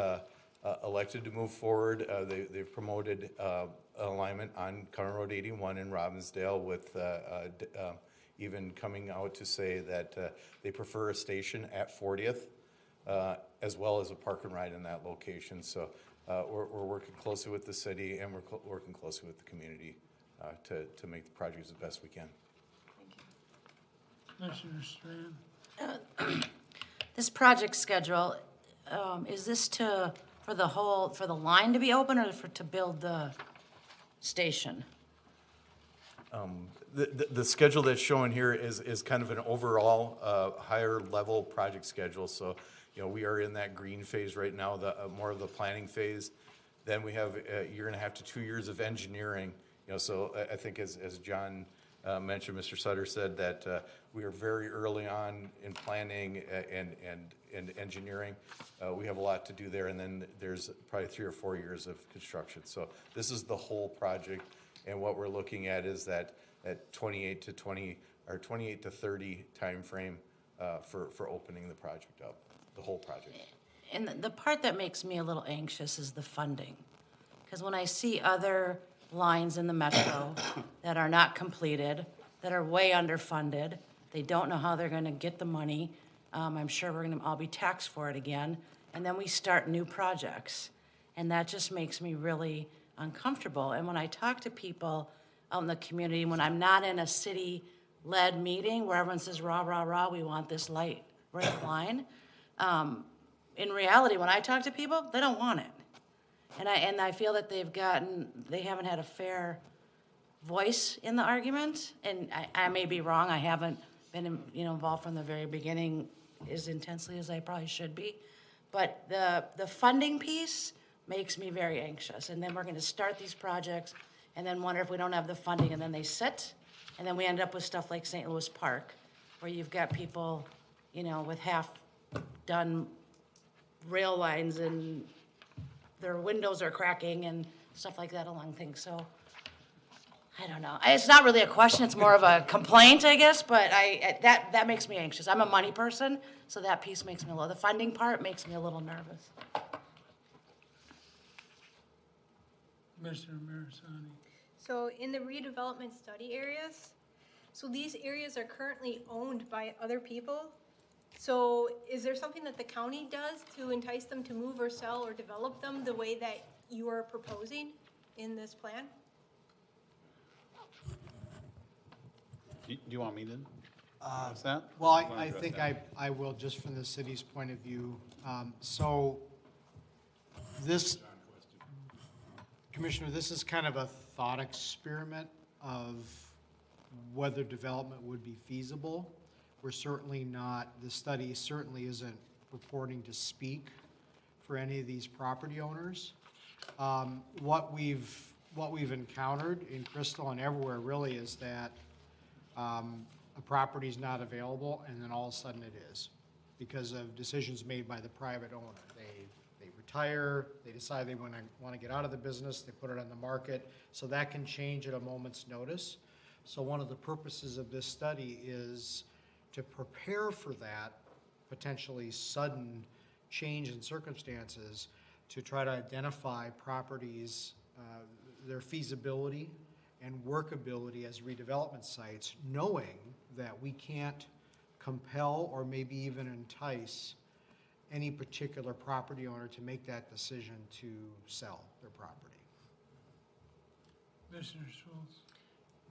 [SPEAKER 11] elected to move forward. They've promoted alignment on County Road 81 in Robbinsdale, with even coming out to say that they prefer a station at 40th. As well as a park and ride in that location. So we're working closely with the city, and we're working closely with the community to make the project as best we can.
[SPEAKER 3] Commissioner Strand.
[SPEAKER 7] This project schedule, is this for the line to be open, or to build the station?
[SPEAKER 11] The schedule that's shown here is kind of an overall higher level project schedule. So, you know, we are in that green phase right now, more of the planning phase. Then we have a year and a half to 2 years of engineering. You know, so I think as John mentioned, Mr. Sutter said that we are very early on in planning and engineering. We have a lot to do there, and then there's probably 3 or 4 years of construction. So this is the whole project, and what we're looking at is that 28 to 30 time frame for opening the project up, the whole project.
[SPEAKER 7] And the part that makes me a little anxious is the funding. Because when I see other lines in the metro that are not completed, that are way underfunded, they don't know how they're gonna get the money. I'm sure we're gonna all be taxed for it again. And then we start new projects. And that just makes me really uncomfortable. And when I talk to people out in the community, when I'm not in a city-led meeting where everyone says, rah, rah, rah, we want this light red line. In reality, when I talk to people, they don't want it. And I feel that they haven't had a fair voice in the argument. And I may be wrong. I haven't been, involved from the very beginning as intensely as I probably should be. But the funding piece makes me very anxious. And then we're gonna start these projects and then wonder if we don't have the funding, and then they sit. And then we end up with stuff like St. Louis Park, where you've got people, with half-done rail lines and their windows are cracking and stuff like that along things. So I don't know. It's not really a question. It's more of a complaint, I guess. But that makes me anxious. I'm a money person, so that piece makes me the funding part makes me a little nervous.
[SPEAKER 3] Commissioner Marisani.
[SPEAKER 6] So in the redevelopment study areas, so these areas are currently owned by other people. So is there something that the county does to entice them to move or sell or develop them the way that you are proposing in this plan?
[SPEAKER 2] Do you want me to? What's that?
[SPEAKER 1] Well, I think I will, just from the city's point of view. So this, Commissioner, this is kind of a thought experiment of whether development would be feasible. We're certainly not, the study certainly isn't purporting to speak for any of these property owners. What we've encountered in Crystal and everywhere really is that a property's not available, and then all of a sudden it is, because of decisions made by the private owner. They retire, they decide they want to get out of the business, they put it on the market, so that can change at a moment's notice. So one of the purposes of this study is to prepare for that potentially sudden change in circumstances, to try to identify properties, their feasibility and workability as redevelopment sites, knowing that we can't compel or maybe even entice any particular property owner to make that decision to sell their property.
[SPEAKER 3] Commissioner Schultz?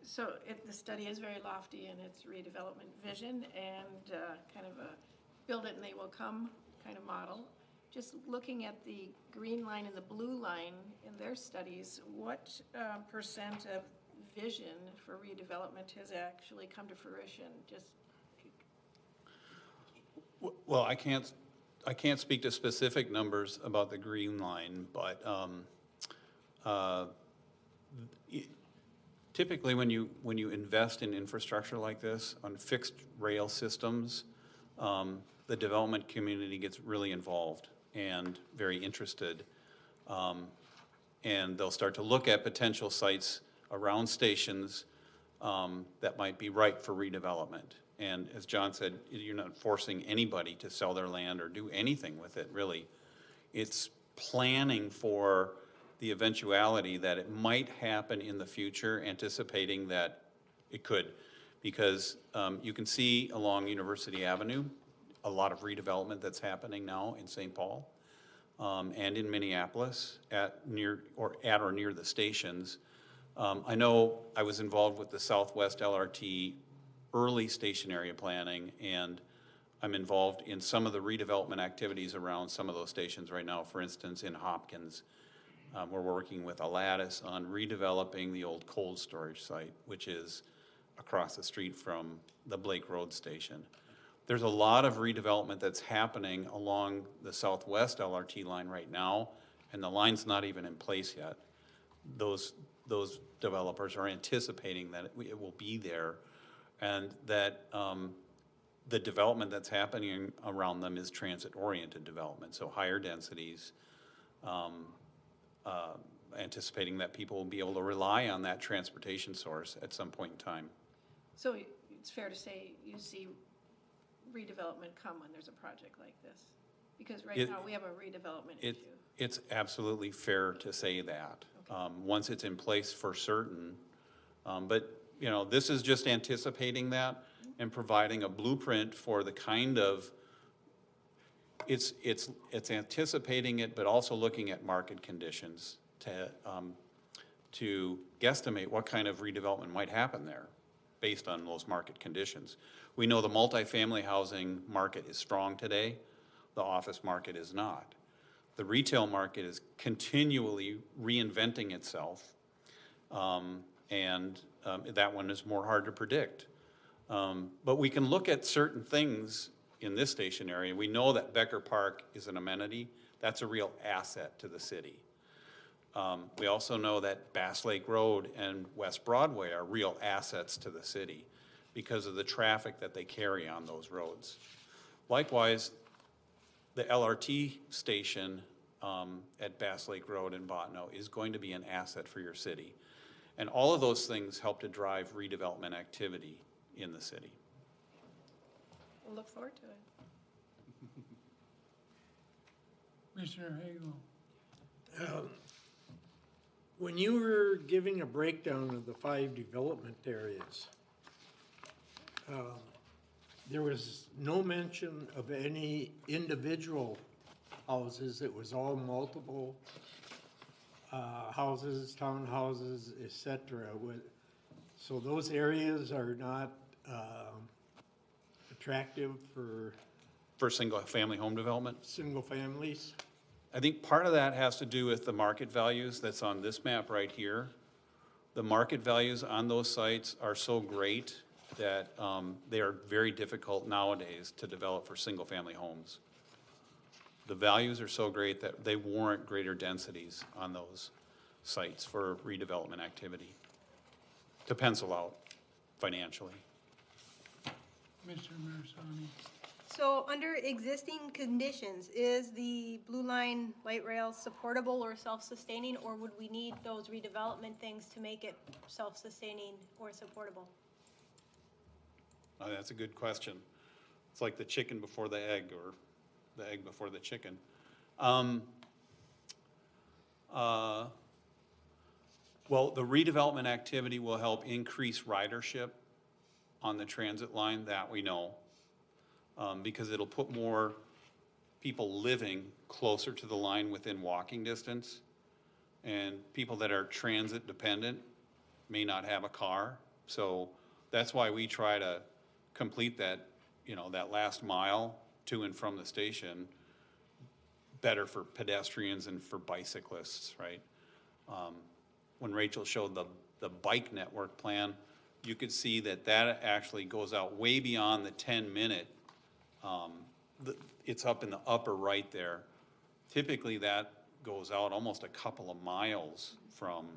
[SPEAKER 4] So the study is very lofty in its redevelopment vision and kind of a build it and they will come kind of model. Just looking at the green line and the blue line in their studies, what percent of vision for redevelopment has actually come to fruition? Just
[SPEAKER 2] Well, I can't speak to specific numbers about the green line, but typically when you invest in infrastructure like this on fixed rail systems, the development community gets really involved and very interested, and they'll start to look at potential sites around stations that might be ripe for redevelopment. And as John said, you're not forcing anybody to sell their land or do anything with it, really. It's planning for the eventuality that it might happen in the future, anticipating that it could. Because you can see along University Avenue a lot of redevelopment that's happening now in St. Paul and in Minneapolis at or near the stations. I know I was involved with the Southwest LRT early station area planning, and I'm involved in some of the redevelopment activities around some of those stations right now. For instance, in Hopkins, we're working with Aladdis on redeveloping the old cold storage site, which is across the street from the Blake Road station. There's a lot of redevelopment that's happening along the Southwest LRT line right now, and the line's not even in place yet. Those developers are anticipating that it will be there, and that the development that's happening around them is transit-oriented development, so higher densities, anticipating that people will be able to rely on that transportation source at some point in time.
[SPEAKER 4] so it's fair to say you see redevelopment come when there's a project like this, because right now we have a redevelopment issue.
[SPEAKER 2] It's absolutely fair to say that, once it's in place for certain. But, you know, this is just anticipating that and providing a blueprint for the kind of, it's anticipating it, but also looking at market conditions to guesstimate what kind of redevelopment might happen there based on those market conditions. We know the multifamily housing market is strong today. The office market is not. The retail market is continually reinventing itself, and that one is more hard to predict. But we can look at certain things in this station area. We know that Becker Park is an amenity. That's a real asset to the city. We also know that Bass Lake Road and West Broadway are real assets to the city because of the traffic that they carry on those roads. Likewise, the LRT station at Bass Lake Road in Bottineau is going to be an asset for your city. And all of those things help to drive redevelopment activity in the city.
[SPEAKER 4] We'll look forward to it.
[SPEAKER 3] Commissioner Hagel?
[SPEAKER 10] When you were giving a breakdown of the 5 development areas, there was no mention of any individual houses. It was all multiple houses, townhouses, et cetera. So those areas are not attractive for
[SPEAKER 2] single-family home development?
[SPEAKER 10] single families?
[SPEAKER 2] I think part of that has to do with the market values that's on this map right here. The market values on those sites are so great that they are very difficult nowadays to develop for single-family homes the values are so great that they warrant greater densities on those sites for redevelopment activity to pencil out financially.
[SPEAKER 3] Mr. Marisani.
[SPEAKER 6] So under existing conditions, is the Blue Line light rail supportable or self-sustaining, or would we need those redevelopment things to make it self-sustaining or supportable?
[SPEAKER 2] That's a good question. It's like the chicken before the egg, or the egg before the chicken. Well, the redevelopment activity will help increase ridership on the transit line, that we know, because it'll put more people living closer to the line within walking distance. And people that are transit dependent may not have a car. So that's why we try to complete that, that last mile to and from the station better for pedestrians and for bicyclists, right? When Rachel showed the bike network plan, you could see that actually goes out way beyond the 10-minute. It's up in the upper right there. Typically that goes out almost a couple of miles from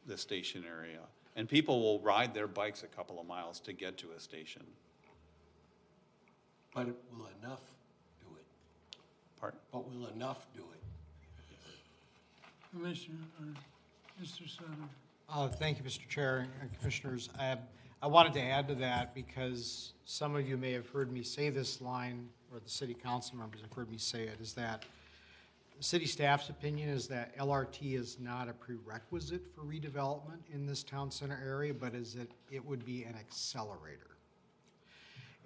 [SPEAKER 2] the station area. And people will ride their bikes a couple of miles to get to a station.
[SPEAKER 12] But will enough do it?
[SPEAKER 2] Pardon?
[SPEAKER 12] But will enough do it?
[SPEAKER 3] Commissioner, or Mr. Sutter.
[SPEAKER 1] Thank you, Mr. Chair and Commissioners. I wanted to add to that because some of you may have heard me say this line, or the city council members have heard me say it, is that the city staff's opinion is that LRT is not a prerequisite for redevelopment in this town center area, but it would be an accelerator.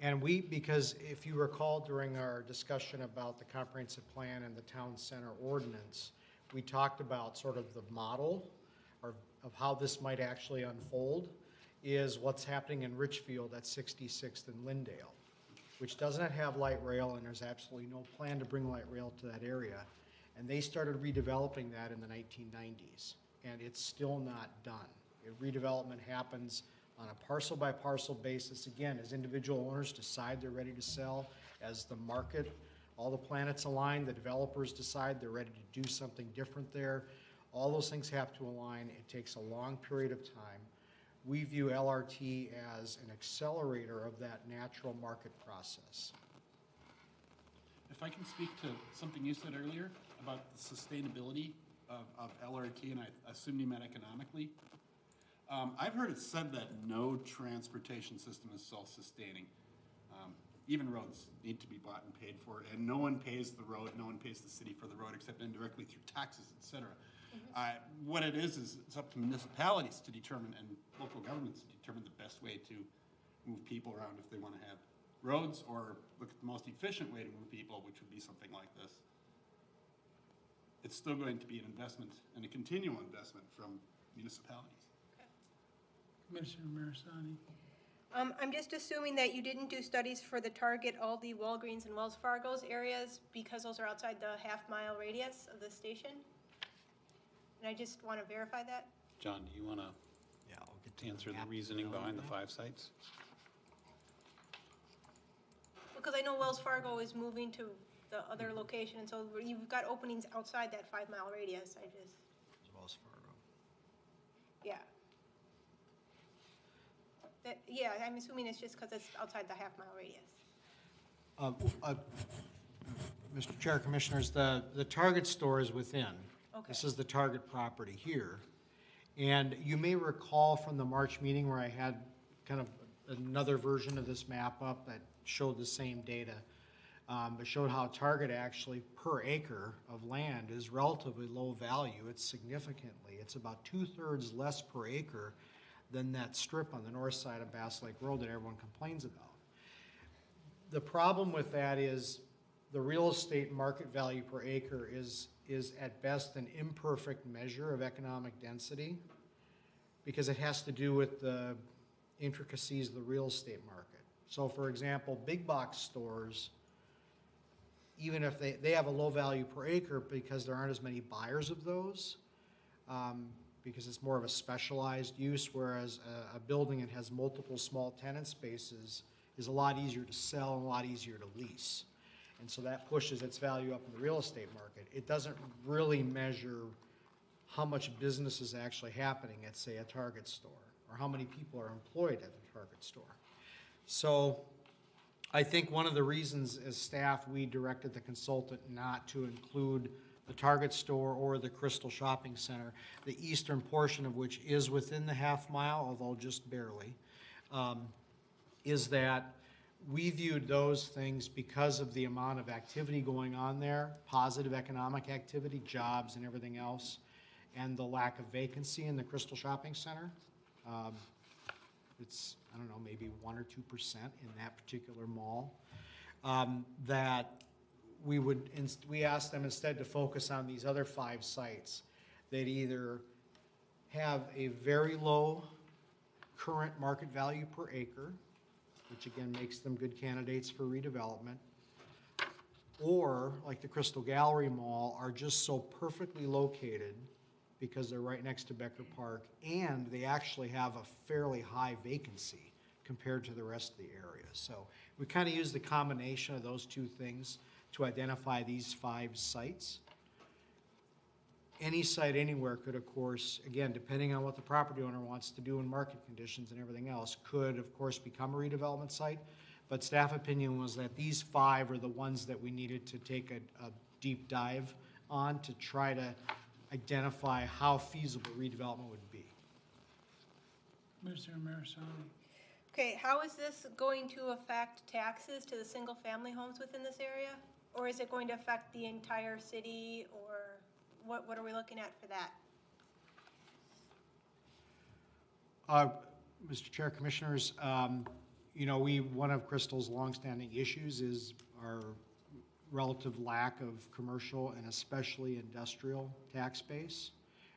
[SPEAKER 1] And because if you recall during our discussion about the comprehensive plan and the town center ordinance, we talked about sort of the model of how this might actually unfold is what's happening in Richfield at 66th and Lindale, which doesn't have light rail, and there's absolutely no plan to bring light rail to that area. And they started redeveloping that in the 1990s, and it's still not done. Redevelopment happens on a parcel by parcel basis, again, as individual owners decide they're ready to sell, as the market, all the planets align, the developers decide they're ready to do something different there. All those things have to align. It takes a long period of time. We view LRT as an accelerator of that natural market process.
[SPEAKER 9] If I can speak to something you said earlier about the sustainability of LRT, and I assume you meant economically. I've heard it said that no transportation system is self-sustaining. Even roads need to be bought and paid for, and no one pays the road, no one pays the city for the road except indirectly through taxes, et cetera. What it is it's up to municipalities to determine, and local governments to determine the best way to move people around if they want to have roads, or look at the most efficient way to move people, which would be something like this. It's still going to be an investment and a continual investment from municipalities.
[SPEAKER 3] Commissioner Marisani.
[SPEAKER 6] I'm just assuming that you didn't do studies for the Target, Aldi, Walgreens, and Wells Fargo's areas because those are outside the half-mile radius of the station? And I just want to verify that.
[SPEAKER 2] John, do you want to answer the reasoning behind the 5 sites?
[SPEAKER 6] Because I know Wells Fargo is moving to the other location, and so you've got openings outside that 5-mile radius.
[SPEAKER 1] Wells Fargo.
[SPEAKER 6] Yeah. Yeah, I'm assuming it's just because it's outside the half-mile radius.
[SPEAKER 1] Mr. Chair, Commissioners, the Target store is within.
[SPEAKER 6] Okay.
[SPEAKER 1] This is the Target property here. And you may recall from the March meeting where I had kind of another version of this map up that showed the same data. It showed how Target actually per acre of land is relatively low value. It's significantly. It's about 2/3 less per acre than that strip on the north side of Bass Lake Road that everyone complains about. The problem with that is the real estate market value per acre is at best an imperfect measure of economic density because it has to do with the intricacies of the real estate market. So for example, big box stores, even if they have a low value per acre because there aren't as many buyers of those, because it's more of a specialized use, whereas a building that has multiple small tenant spaces is a lot easier to sell and a lot easier to lease. And so that pushes its value up in the real estate market. It doesn't really measure how much business is actually happening at, say, a Target store, or how many people are employed at a Target store. So I think one of the reasons as staff, we directed the consultant not to include the Target store or the Crystal Shopping Center, the eastern portion of which is within the half mile, although just barely, is that we viewed those things because of the amount of activity going on there, positive economic activity, jobs and everything else, and the lack of vacancy in the Crystal Shopping Center. It's, I don't know, maybe 1 or 2% in that particular mall, that we asked them instead to focus on these other 5 sites that either have a very low current market value per acre, which again makes them good candidates for redevelopment, or like the Crystal Gallery Mall are just so perfectly located because they're right next to Becker Park, and they actually have a fairly high vacancy compared to the rest of the area. So we kind of use the combination of those 2 things to identify these 5 sites. Any site anywhere could, of course, again, depending on what the property owner wants to do in market conditions and everything else, could, of course, become a redevelopment site. But staff opinion was that these 5 are the ones that we needed to take a deep dive on to try to identify how feasible redevelopment would be.
[SPEAKER 3] Mr. Marisani.
[SPEAKER 6] Okay, how is this going to affect taxes to the single-family homes within this area? Or is it going to affect the entire city, or what are we looking at for that?
[SPEAKER 1] Mr. Chair, Commissioners, you know, one of Crystal's longstanding issues is our relative lack of commercial and especially industrial tax base.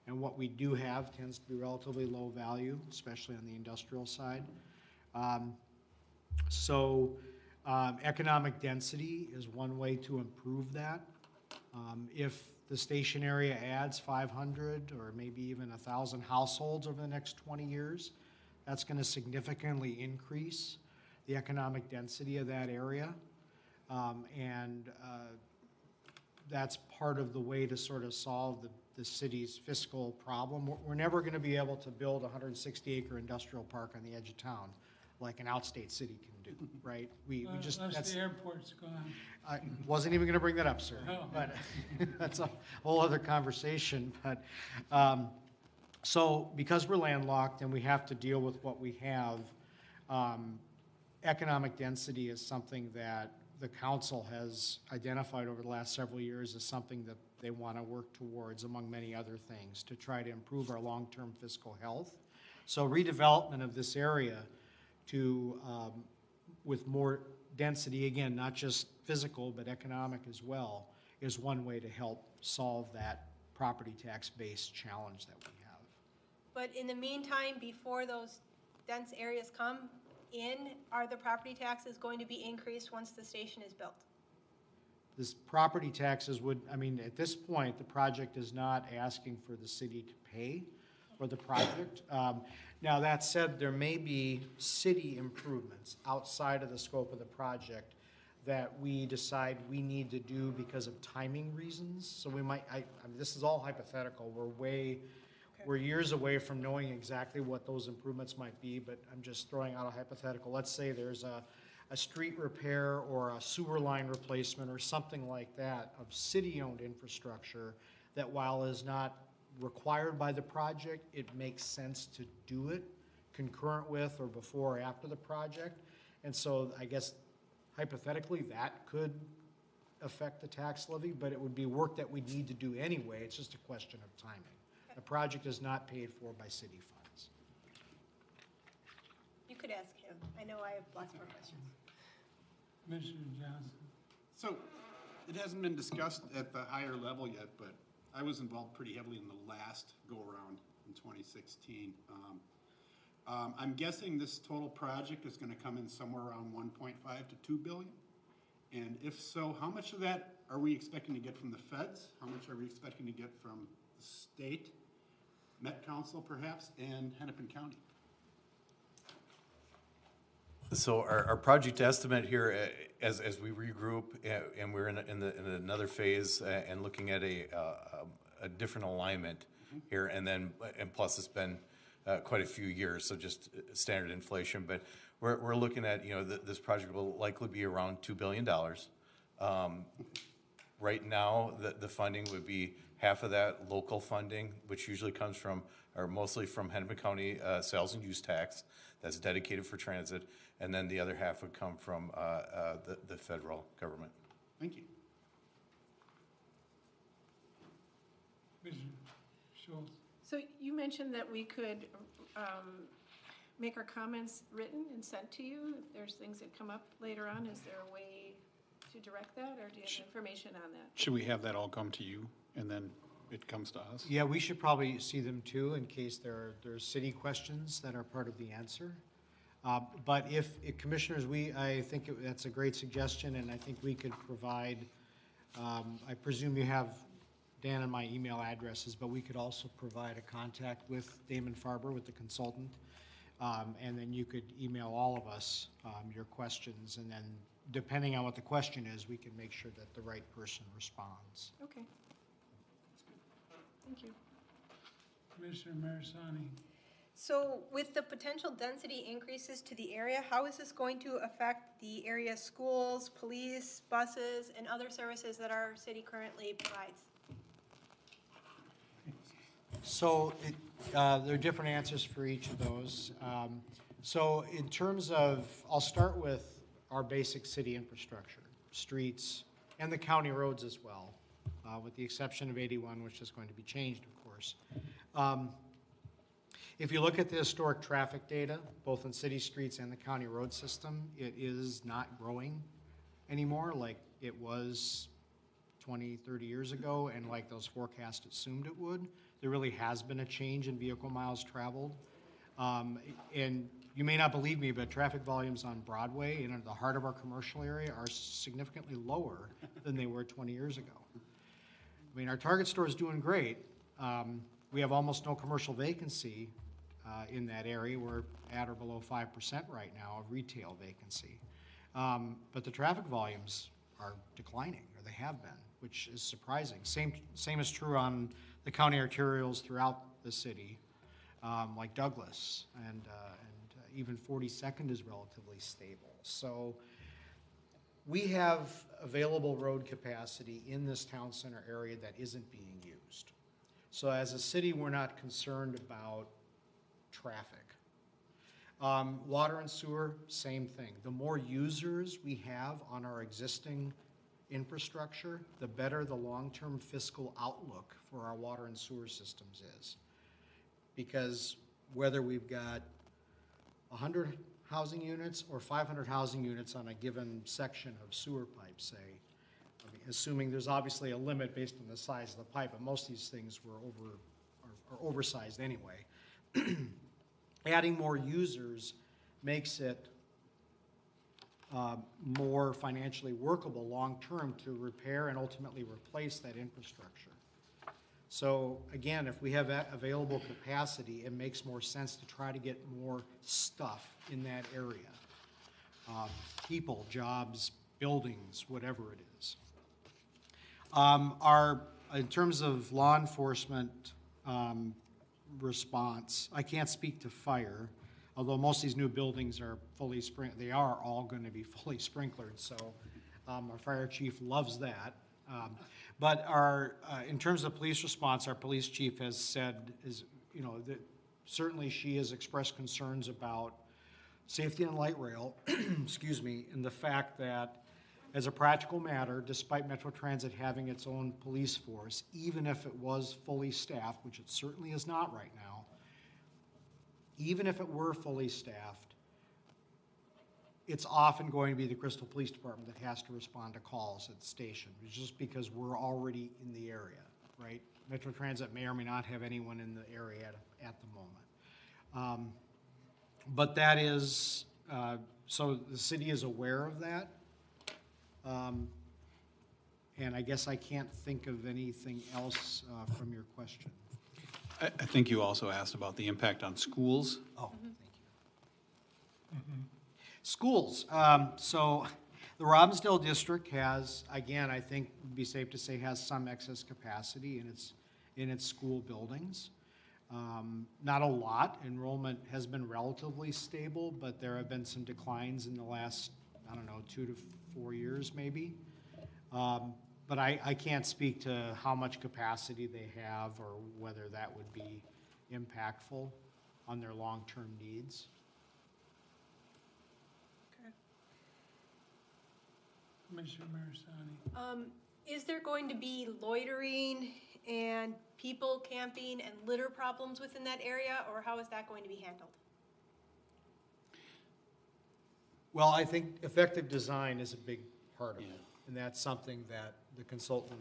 [SPEAKER 1] And what we do have tends to be relatively low value, especially on the industrial side. Economic density is one way to improve that. If the station area adds 500 or maybe even 1,000 households over the next 20 years, that's going to significantly increase the economic density of that area. That's part of the way to sort of solve the city's fiscal problem. We're never going to be able to build a 160-acre industrial park on the edge of town like an outstate city can do, right? We just,
[SPEAKER 3] Unless the airport's gone.
[SPEAKER 1] I wasn't even going to bring that up, sir.
[SPEAKER 3] No.
[SPEAKER 1] But that's a whole other conversation. But so because we're landlocked and we have to deal with what we have, economic density is something that the council has identified over the last several years as something that they want to work towards, among many other things, to try to improve our long-term fiscal health. So redevelopment of this area to with more density, again, not just physical but economic as well, is one way to help solve that property tax-based challenge that we have.
[SPEAKER 6] But in the meantime, before those dense areas come in, are the property taxes going to be increased once the station is built?
[SPEAKER 1] This property taxes would, I mean, at this point, the project is not asking for the city to pay for the project. Now, that said, there may be city improvements outside of the scope of the project that we decide we need to do because of timing reasons. So we might, I mean, this is all hypothetical. We're years away from knowing exactly what those improvements might be, but I'm just throwing out a hypothetical. Let's say there's a street repair or a sewer line replacement or something like that of city-owned infrastructure that, while is not required by the project, it makes sense to do it concurrent with or before or after the project. And so I guess hypothetically that could affect the tax levy, but it would be work that we need to do anyway. It's just a question of timing. The project is not paid for by city funds.
[SPEAKER 6] You could ask him. I know I have lots more questions.
[SPEAKER 3] Commissioner Johnson.
[SPEAKER 9] So, it hasn't been discussed at the higher level yet, but I was involved pretty heavily in the last go-around in 2016. I'm guessing this total project is gonna come in somewhere around 1.5 to 2 billion? And if so, how much of that are we expecting to get from the feds? How much are we expecting to get from the state, Met Council perhaps, and Hennepin County?
[SPEAKER 11] So our project estimate here, as we regroup, and we're in another phase, and looking at a different alignment here, and plus it's been quite a few years, so just standard inflation, but we're looking at, this project will likely be around $2 billion. Right now, the funding would be half of that local funding, which usually comes from, or mostly from Hennepin County sales and use tax that's dedicated for transit, and then the other half would come from the federal government.
[SPEAKER 9] Thank you.
[SPEAKER 3] Mr. Schultz?
[SPEAKER 4] So you mentioned that we could make our comments written and sent to you if there's things that come up later on. Is there a way to direct that, or do you have information on that?
[SPEAKER 9] Should we have that all come to you and then it comes to us?
[SPEAKER 1] Yeah, we should probably see them too, in case there's city questions that are part of the answer. But if commissioners, I think that's a great suggestion, and I think we could provide, I presume you have Dan and my email addresses, but we could also provide a contact with Damon Farber, with the consultant, and then you could email all of us your questions, and then depending on what the question is, we can make sure that the right person responds.
[SPEAKER 4] Okay. Thank you.
[SPEAKER 3] Commissioner Marisani?
[SPEAKER 6] So with the potential density increases to the area, how is this going to affect the area schools, police, buses, and other services that our city currently provides?
[SPEAKER 1] So there are different answers for each of those. So in terms of, I'll start with our basic city infrastructure, streets, and the county roads as well, with the exception of 81, which is going to be changed, of course. If you look at the historic traffic data, both in city streets and the county road system, it is not growing anymore like it was 20, 30 years ago, and like those forecasts assumed it would. There really has been a change in vehicle miles traveled. And you may not believe me, but traffic volumes on Broadway, in the heart of our commercial area, are significantly lower than they were 20 years ago. I mean, our Target store is doing great. We have almost no commercial vacancy in that area. We're at or below 5% right now of retail vacancy. But the traffic volumes are declining, or they have been, which is surprising. Same is true on the county arterials throughout the city, like Douglas, and even 42nd is relatively stable. So we have available road capacity in this town center area that isn't being used. So as a city, we're not concerned about traffic. Water and sewer, same thing. The more users we have on our existing infrastructure, the better the long-term fiscal outlook for our water and sewer systems is. Because whether we've got 100 housing units or 500 housing units on a given section of sewer pipe, say, I mean, assuming there's obviously a limit based on the size of the pipe, but most of these things were are oversized anyway. Adding more users makes it more financially workable long-term to repair and ultimately replace that infrastructure. So again, if we have that available capacity, it makes more sense to try to get more stuff in that area. People, jobs, buildings, whatever it is. In terms of law enforcement response, I can't speak to fire, although most of these new buildings are fully they are all going to be fully sprinklered, so our fire chief loves that. But in terms of police response, our police chief has said, that certainly she has expressed concerns about safety on light rail, excuse me, and the fact that as a practical matter, despite Metro Transit having its own police force, even if it was fully staffed, which it certainly is not right now, even if it were fully staffed, it's often going to be the Crystal Police Department that has to respond to calls at the station, just because we're already in the area, right? Metro Transit may or may not have anyone in the area at the moment. But that is, so the city is aware of that. And I guess I can't think of anything else from your question.
[SPEAKER 2] I think you also asked about the impact on schools.
[SPEAKER 1] Oh, thank you. Schools, so the Robbinsdale district has, again, I think it'd be safe to say has some excess capacity in its school buildings. Not a lot, enrollment has been relatively stable, but there have been some declines in the last, I don't know, 2 to 4 years maybe. But I can't speak to how much capacity they have or whether that would be impactful on their long-term needs.
[SPEAKER 3] Commissioner Marisani.
[SPEAKER 6] Is there going to be loitering and people camping and litter problems within that area, or how is that going to be handled?
[SPEAKER 1] Well, I think effective design is a big part of it, and that's something that the consultant,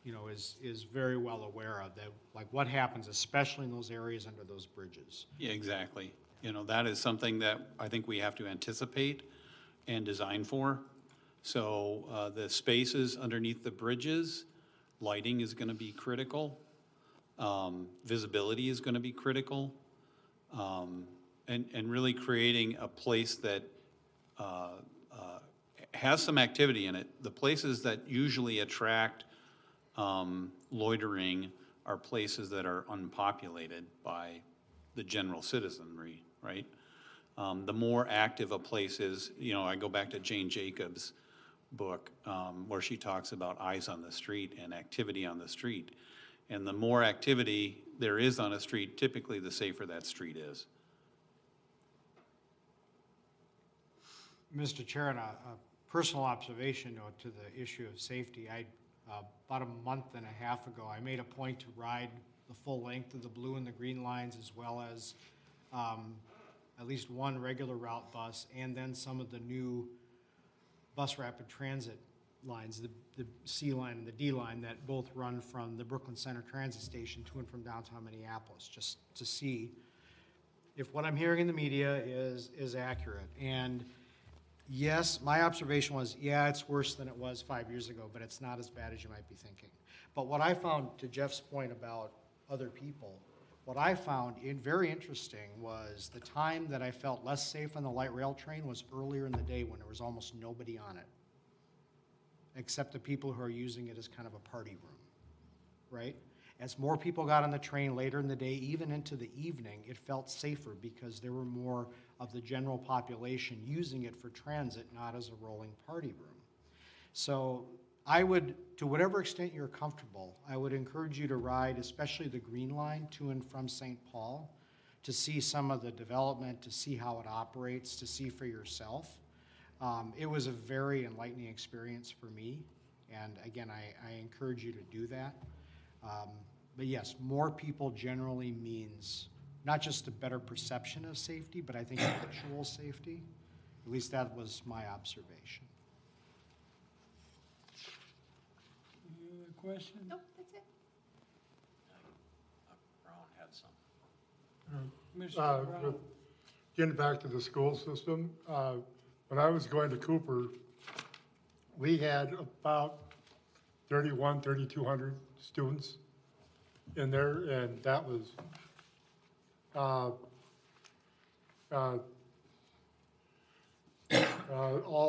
[SPEAKER 1] is very well aware of, that, like, what happens, especially in those areas under those bridges.
[SPEAKER 2] Yeah, exactly. That is something that I think we have to anticipate and design for. So the spaces underneath the bridges, lighting is going to be critical. Visibility is going to be critical. And really creating a place that has some activity in it. The places that usually attract loitering are places that are unpopulated by the general citizenry, right? The more active a place is, I go back to Jane Jacobs' book where she talks about eyes on the street and activity on the street. And the more activity there is on a street, typically the safer that street is.
[SPEAKER 1] Mr. Chair, and a personal observation to the issue of safety, about a month and a half ago, I made a point to ride the full length of the blue and the green lines, as well as at least one regular route bus, and then some of the new bus rapid transit lines, the C line and the D line, that both run from the Brooklyn Center Transit Station to and from downtown Minneapolis, just to see if what I'm hearing in the media is accurate. And yes, my observation was, it's worse than it was 5 years ago, but it's not as bad as you might be thinking. But what I found, to Jeff's point about other people, what I found very interesting was the time that I felt less safe on the light rail train was earlier in the day, when there was almost nobody on it, except the people who are using it as kind of a party room, right? As more people got on the train later in the day, even into the evening, it felt safer because there were more of the general population using it for transit, not as a rolling party room. So I would, to whatever extent you're comfortable, I would encourage you to ride, especially the green line to and from St. Paul, to see some of the development, to see how it operates, to see for yourself. It was a very enlightening experience for me, and again, I encourage you to do that. But yes, more people generally means not just a better perception of safety, but I think actual safety. At least that was my observation.
[SPEAKER 3] Any other questions?
[SPEAKER 6] Nope, that's it.
[SPEAKER 2] Brown had some.
[SPEAKER 3] Commissioner Brown?
[SPEAKER 13] Getting back to the school system, when I was going to Cooper, we had about 3,200 students in there, and that was all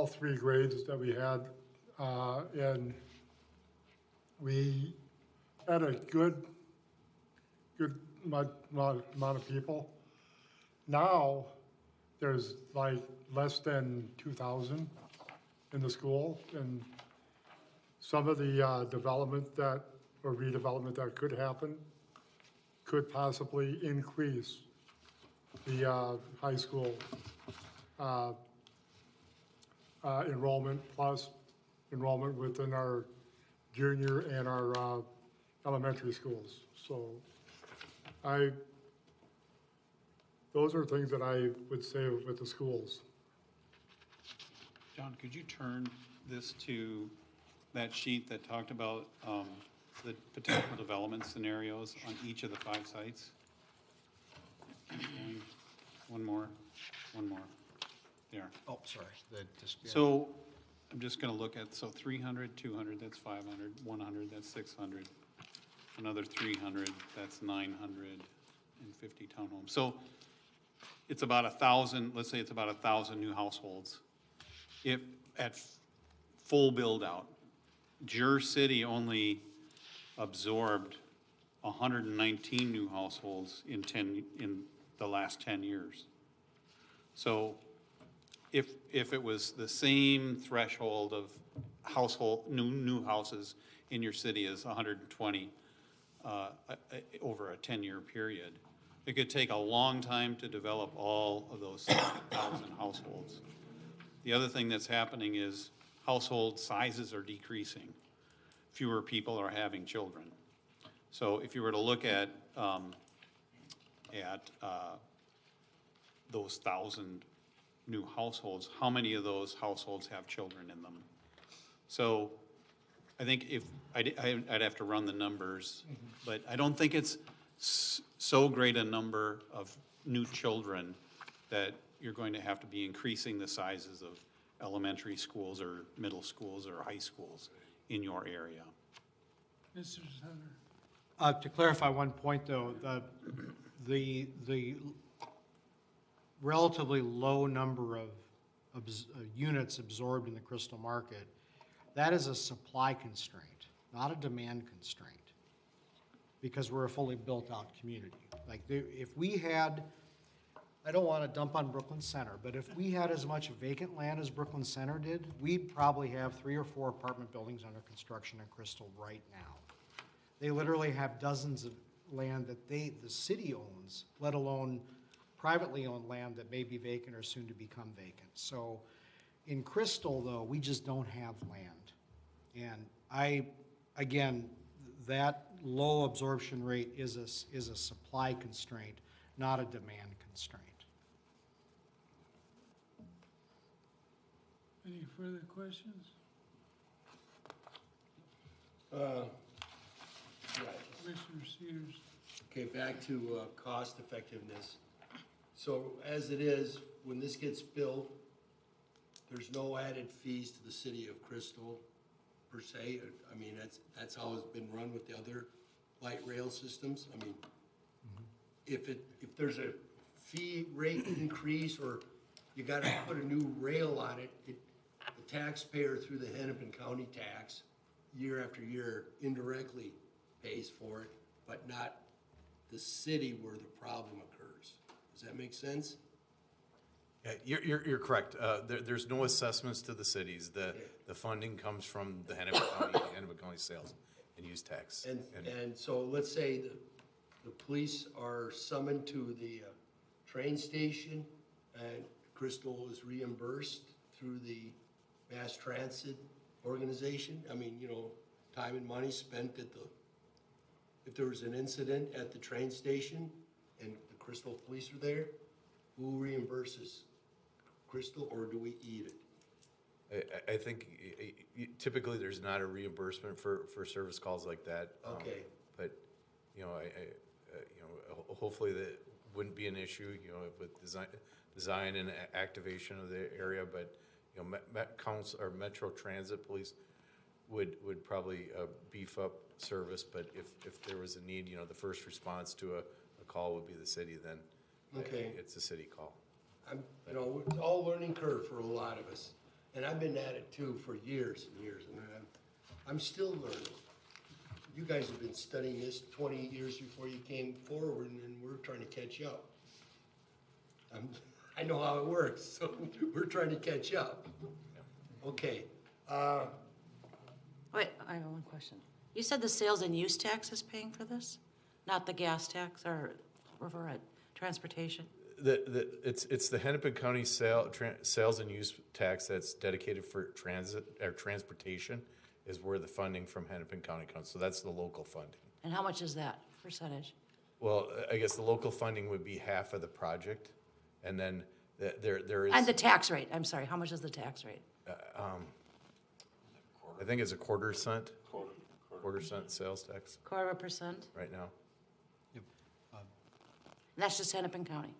[SPEAKER 13] 3 grades that we had, and we had a good amount of people. Now, there's like less than 2,000 in the school, and some of the development or redevelopment that could happen could possibly increase the high school enrollment, plus enrollment within our junior and our elementary schools. So those are things that I would say with the schools.
[SPEAKER 2] John, could you turn this to that sheet that talked about the potential development scenarios on each of the 5 sites? One more. There.
[SPEAKER 1] Oh, sorry.
[SPEAKER 2] So I'm just going to look at, 300, 200, that's 500, 100, that's 600, another 300, that's 950 townhomes. So it's about 1,000, let's say it's about 1,000 new households. If, at full build-out, Jer City only absorbed 119 new households in the last 10 years. So if it was the same threshold of new houses in your city as 120 over a 10-year period, it could take a long time to develop all of those 1,000 households. The other thing that's happening is household sizes are decreasing. Fewer people are having children. So if you were to look at those 1,000 new households, how many of those households have children in them? So I think if, I'd have to run the numbers, but I don't think it's so great a number of new children that you're going to have to be increasing the sizes of elementary schools or middle schools or high schools in your area.
[SPEAKER 3] Mr. Sutter.
[SPEAKER 1] To clarify one point, though, the relatively low number of units absorbed in the Crystal market, that is a supply constraint, not a demand constraint, because we're a fully built-out community. Like, if we had, I don't want to dump on Brooklyn Center, but if we had as much vacant land as Brooklyn Center did, we'd probably have 3 or 4 apartment buildings under construction in Crystal right now. They literally have dozens of land that the city owns, let alone privately owned land that may be vacant or soon to become vacant. So in Crystal, though, we just don't have land. And again, that low absorption rate is a supply constraint, not a demand constraint.
[SPEAKER 3] Any further questions? Commissioner Sears.
[SPEAKER 12] Okay, back to cost effectiveness. So as it is, when this gets built, there's no added fees to the city of Crystal per se. I mean, that's how it's been run with the other light rail systems. I mean, if there's a fee rate increase or you gotta put a new rail on it, the taxpayer through the Hennepin County tax, year after year, indirectly pays for it, but not the city where the problem occurs. Does that make sense?
[SPEAKER 11] Yeah, you're correct. There's no assessments to the cities. The funding comes from the Hennepin County sales and use tax.
[SPEAKER 12] And so let's say the police are summoned to the train station and Crystal is reimbursed through the mass transit organization. I mean, you know, time and money spent at if there was an incident at the train station and the Crystal police are there, who reimburses Crystal, or do we eat it?
[SPEAKER 11] I think typically there's not a reimbursement for service calls like that.
[SPEAKER 12] Okay.
[SPEAKER 11] But, you know, hopefully that wouldn't be an issue, you know, with design and activation of the area. But, you know, Metro Transit Police would probably beef up service. But if there was a need, you know, the first response to a call would be the city, then
[SPEAKER 12] Okay.
[SPEAKER 11] It's a city call.
[SPEAKER 12] You know, it's all learning curve for a lot of us. And I've been at it too for years and years, and I'm still learning. You guys have been studying this 20 years before you came forward, and we're trying to catch up. I know how it works, so we're trying to catch up. Okay.
[SPEAKER 7] Wait, I have one question. You said the sales and use tax is paying for this? Not the gas tax or transportation?
[SPEAKER 11] It's the Hennepin County sales and use tax that's dedicated for transit or transportation is where the funding from Hennepin County comes. So that's the local funding.
[SPEAKER 7] And how much is that percentage?
[SPEAKER 11] Well, I guess the local funding would be half of the project, and then there is.
[SPEAKER 7] And the tax rate, I'm sorry, how much is the tax rate?
[SPEAKER 11] I think it's a quarter cent sales tax
[SPEAKER 7] 0.25%
[SPEAKER 11] right now.
[SPEAKER 7] And that's just Hennepin County,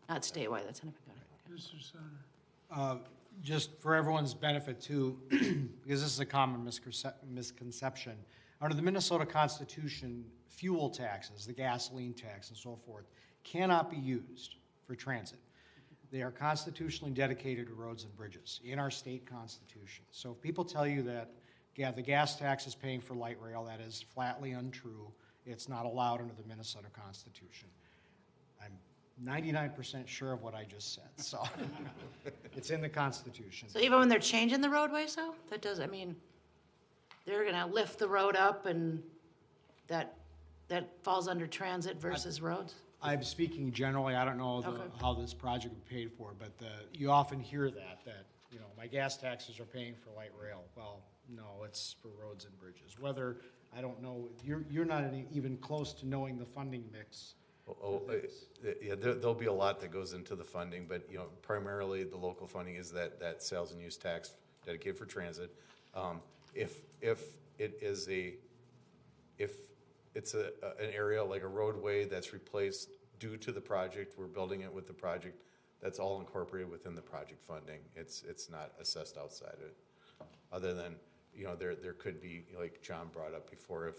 [SPEAKER 7] not statewide, that's Hennepin County.
[SPEAKER 3] Mr. Sutter.
[SPEAKER 1] Just for everyone's benefit too, because this is a common misconception, under the Minnesota Constitution, fuel taxes, the gasoline tax and so forth, cannot be used for transit. They are constitutionally dedicated to roads and bridges in our state constitution. So if people tell you that, yeah, the gas tax is paying for light rail, that is flatly untrue. It's not allowed under the Minnesota Constitution. I'm 99% sure of what I just said, so it's in the Constitution.
[SPEAKER 7] So even when they're changing the roadways though, that does, I mean, they're gonna lift the road up and that falls under transit versus roads?
[SPEAKER 1] I'm speaking generally, I don't know
[SPEAKER 7] Okay.
[SPEAKER 1] how this project would be paid for, but you often hear that, you know, my gas taxes are paying for light rail. Well, no, it's for roads and bridges. Whether, I don't know, you're not even close to knowing the funding mix.
[SPEAKER 11] Yeah, there'll be a lot that goes into the funding, but, you know, primarily the local funding is that sales and use tax dedicated for transit. If it's an area like a roadway that's replaced due to the project, we're building it with the project, that's all incorporated within the project funding. It's not assessed outside of it. Other than, you know, there could be, like John brought up before, if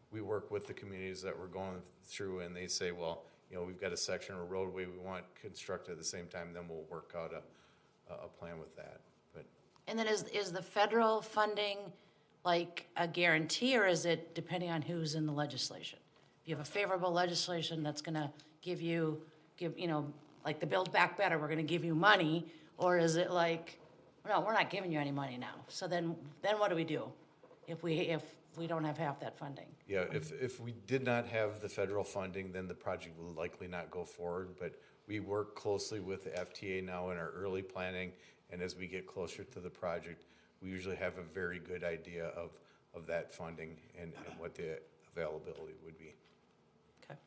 [SPEAKER 11] we work with the communities that we're going through and they say, well, you know, we've got a section of roadway we want constructed at the same time, then we'll work out a plan with that. But
[SPEAKER 7] And then is the federal funding like a guarantee, or is it depending on who's in the legislation? If you have a favorable legislation that's gonna give you know, like the Build Back Better, we're gonna give you money, or is it like, no, we're not giving you any money now? So then what do we do if we don't have half that funding?
[SPEAKER 11] yeah, if we did not have the federal funding, then the project will likely not go forward. But we work closely with the FTA now in our early planning, and as we get closer to the project, we usually have a very good idea of that funding and what the availability would be.
[SPEAKER 7] Okay.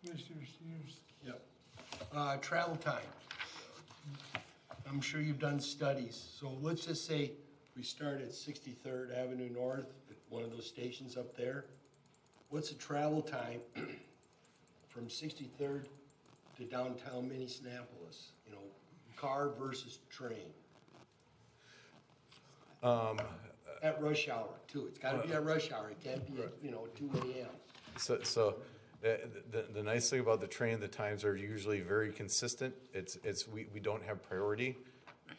[SPEAKER 3] Mr. Sears?
[SPEAKER 12] Yep. Travel time. I'm sure you've done studies, so let's just say we start at 63rd Avenue North, at one of those stations up there. What's the travel time from 63rd to downtown Minneapolis? You know, car versus train? At rush hour, too. It's gotta be at rush hour. It can't be at, you know, 2 a.m.
[SPEAKER 11] So the nice thing about the train, the times are usually very consistent. We don't have priority,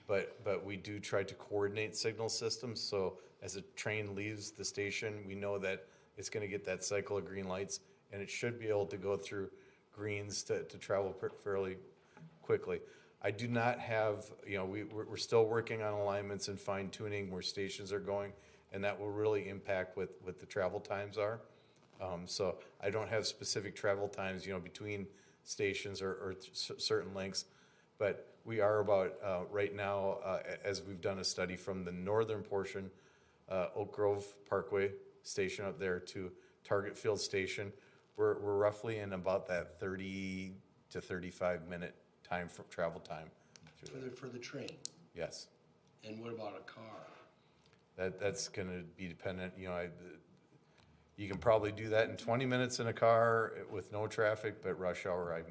[SPEAKER 11] but we do try to coordinate signal systems. So as a train leaves the station, we know that it's going to get that cycle of green lights, and it should be able to go through greens to travel fairly quickly. I do not have, you know, we're still working on alignments and fine tuning where stations are going, and that will really impact what the travel times are. So I don't have specific travel times, you know, between stations or certain lengths, but we are about, right now, as we've done a study from the northern portion, Oak Grove Parkway Station up there to Target Field Station, we're roughly in about that 30 to 35 minute time for travel time.
[SPEAKER 12] For the train.
[SPEAKER 11] Yes.
[SPEAKER 12] And what about a car?
[SPEAKER 11] That's going to be dependent, you know, you can probably do that in 20 minutes in a car with no traffic, but rush hour,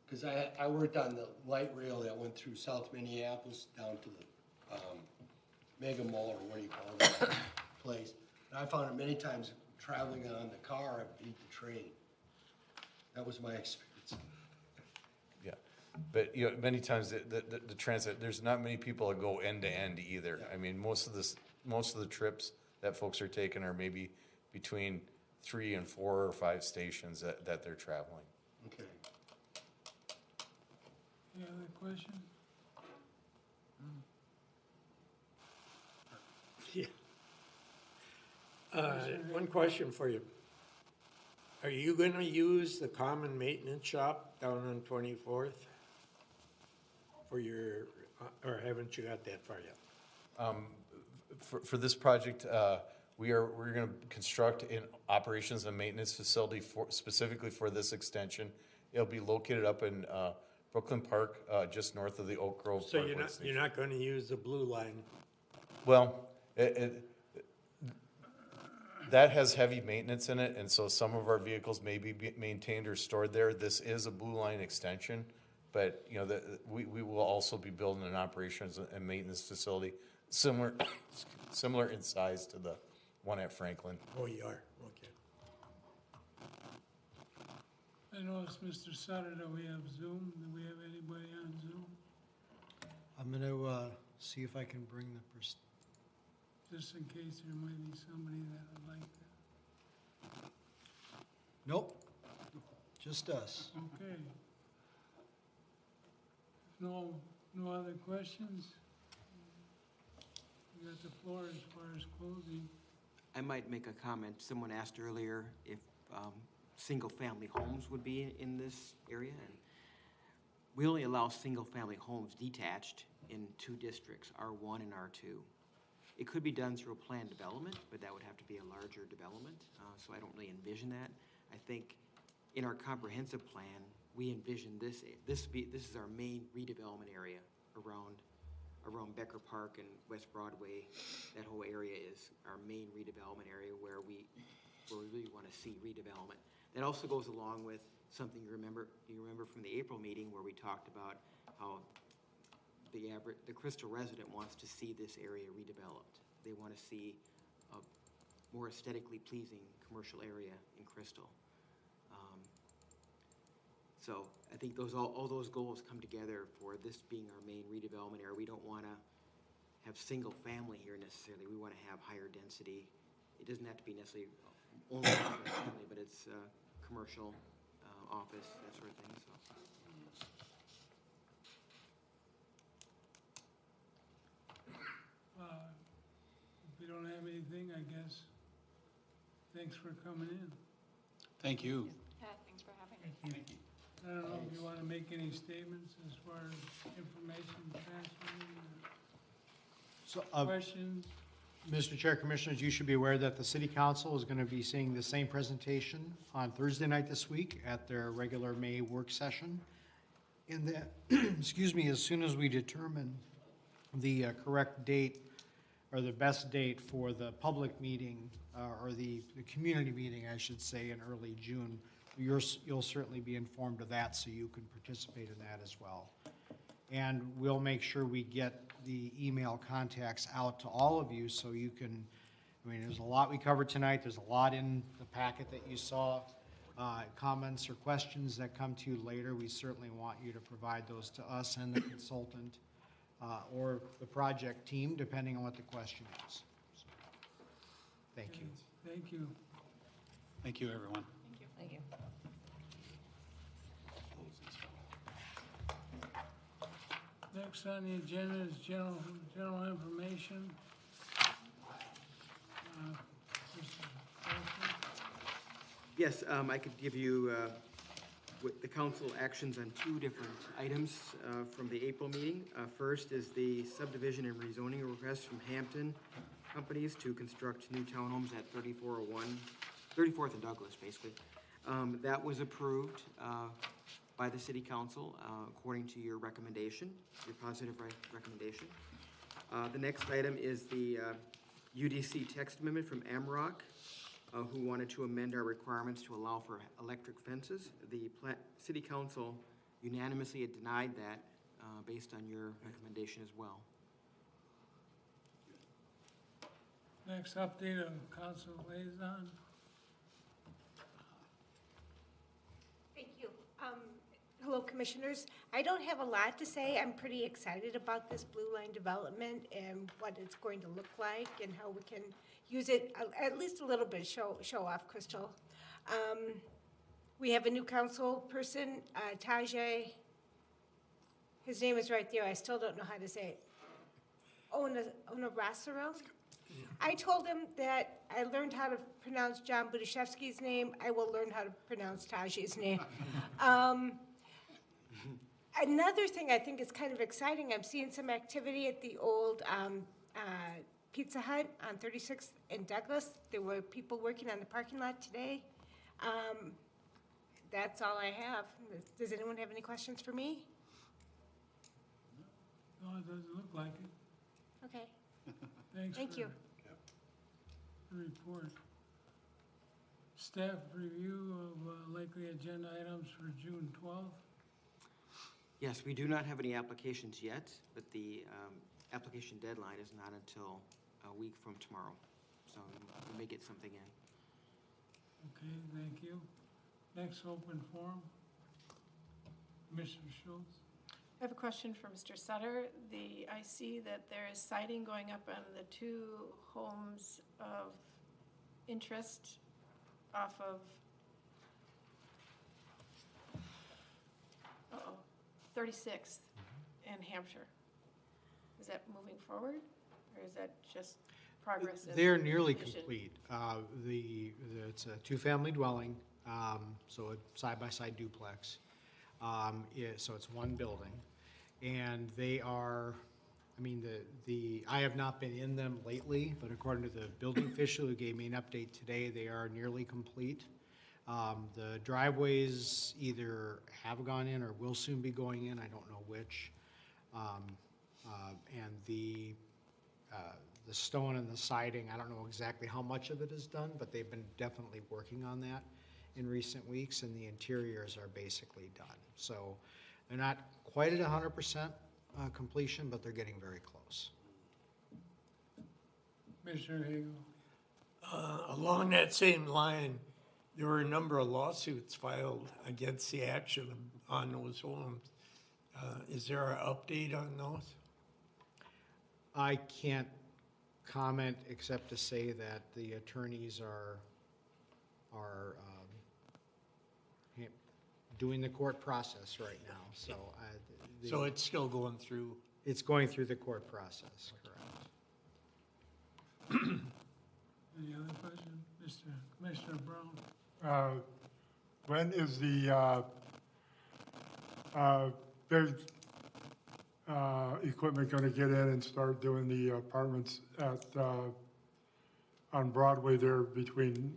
[SPEAKER 12] Because I worked on the light rail that went through South Minneapolis down to the Mega Mall, or what do you call that place. And I found it many times traveling on the car, I beat the train. That was my experience.
[SPEAKER 11] Yeah, but, you know, many times the transit, there's not many people that go end to end either. I mean, most of the trips that folks are taking are maybe between 3 and 4 or 5 stations that they're traveling.
[SPEAKER 12] Okay.
[SPEAKER 3] Any other question?
[SPEAKER 10] Yeah. One question for you. Are you gonna use the common maintenance shop down on 24th? For your, or haven't you got that far yet?
[SPEAKER 11] For this project, we're going to construct an operations and maintenance facility specifically for this extension. It'll be located up in Brooklyn Park, just north of the Oak Grove
[SPEAKER 10] So
[SPEAKER 11] Parkway Station.
[SPEAKER 10] you're not gonna use the blue line?
[SPEAKER 11] Well, that has heavy maintenance in it, and so some of our vehicles may be maintained or stored there. This is a blue line extension, but, you know, we will also be building an operations and maintenance facility similar in size to the one at Franklin.
[SPEAKER 10] Oh, you are, okay.
[SPEAKER 3] I noticed Mr. Sutter, that we have Zoom. Do we have anybody on Zoom?
[SPEAKER 1] I'm gonna see if I can bring the
[SPEAKER 3] Just in case there might be somebody that would like that.
[SPEAKER 1] Nope, just us.
[SPEAKER 3] Okay. No other questions? You got the floor as far as closing.
[SPEAKER 5] I might make a comment. Someone asked earlier if single-family homes would be in this area. And we only allow single-family homes detached in 2 districts, R1 and R2. It could be done through a planned development, but that would have to be a larger development, so I don't really envision that. I think in our comprehensive plan, we envision this is our main redevelopment area around Becker Park and West Broadway. That whole area is our main redevelopment area where we really want to see redevelopment. That also goes along with something you remember from the April meeting where we talked about how the Crystal resident wants to see this area redeveloped. They want to see a more aesthetically pleasing commercial area in Crystal. So I think all those goals come together for this being our main redevelopment area. We don't want to have single family here necessarily. We want to have higher density. It doesn't have to be necessarily only single family, but it's commercial, office, that sort of thing. So.
[SPEAKER 3] If you don't have anything, I guess, thanks for coming in.
[SPEAKER 2] Thank you.
[SPEAKER 8] Yeah, thanks for having me.
[SPEAKER 3] I don't know if you want to make any statements as far as information transferring
[SPEAKER 1] So,
[SPEAKER 3] or questions.
[SPEAKER 1] Mr. Chair, Commissioners, you should be aware that the City Council is going to be seeing the same presentation on Thursday night this week at their regular May work session. And that, excuse me, as soon as we determine the correct date or the best date for the public meeting, or the community meeting, I should say, in early June, you'll certainly be informed of that, so you can participate in that as well. And we'll make sure we get the email contacts out to all of you so you can, I mean, there's a lot we covered tonight. There's a lot in the packet that you saw. Comments or questions that come to you later, we certainly want you to provide those to us and the consultant or the project team, depending on what the question is. So, thank you.
[SPEAKER 3] Thank you.
[SPEAKER 2] Thank you, everyone.
[SPEAKER 7] Thank you.
[SPEAKER 3] Next on the agenda is general information. Mr. Olson?
[SPEAKER 5] Yes, I could give you the council actions on 2 different items from the April meeting. First is the subdivision and rezoning request from Hampton companies to construct new townhomes at 34th and Douglas, basically. That was approved by the city council according to your recommendation, your positive recommendation. The next item is the UDC text amendment from Amarok, who wanted to amend our requirements to allow for electric fences. The city council unanimously had denied that based on your recommendation as well.
[SPEAKER 3] Next update on council liaison.
[SPEAKER 14] Thank you. Hello, Commissioners. I don't have a lot to say. I'm pretty excited about this Blue Line development and what it's going to look like and how we can use it at least a little bit, show off Crystal. We have a new council person, Tajay. His name is right there. I still don't know how to say it. Onarasaro? I told him that I learned how to pronounce John Budashevsky's name. I will learn how to pronounce Tajay's name. Another thing I think is kind of exciting, I'm seeing some activity at the old Pizza Hut on 36th and Douglas. There were people working on the parking lot today. That's all I have. Does anyone have any questions for me?
[SPEAKER 3] No, it doesn't look like it.
[SPEAKER 14] Okay.
[SPEAKER 3] Thanks.
[SPEAKER 14] Thank you.
[SPEAKER 3] The report. Staff review of likely agenda items for June 12th.
[SPEAKER 5] Yes, we do not have any applications yet, but the application deadline is not until a week from tomorrow. So we may get something in.
[SPEAKER 3] Okay, thank you. Next open forum. Commissioner Schultz.
[SPEAKER 4] I have a question for Mr. Sutter. I see that there is siding going up on the two homes of interest off of 36th and Hampshire. Is that moving forward, or is that just progress? in
[SPEAKER 1] They're nearly
[SPEAKER 4] completion?
[SPEAKER 1] complete. It's a two-family dwelling, so a side-by-side duplex. So it's one building. And they are, I mean, I have not been in them lately, but according to the building official who gave me an update today, they are nearly complete. The driveways either have gone in or will soon be going in, I don't know which. And the stone and the siding, I don't know exactly how much of it is done, but they've been definitely working on that in recent weeks, and the interiors are basically done. So they're not quite at 100% completion, but they're getting very close.
[SPEAKER 3] Commissioner Hagel.
[SPEAKER 10] Along that same line, there were a number of lawsuits filed against the action on those homes. Is there an update on those?
[SPEAKER 1] I can't comment except to say that the attorneys are doing the court process right now, so.
[SPEAKER 10] So it's still going through?
[SPEAKER 1] It's going through the court process, correct.
[SPEAKER 3] Any other question? Commissioner Brown.
[SPEAKER 13] When is the big equipment going to get in and start doing the apartments on Broadway there between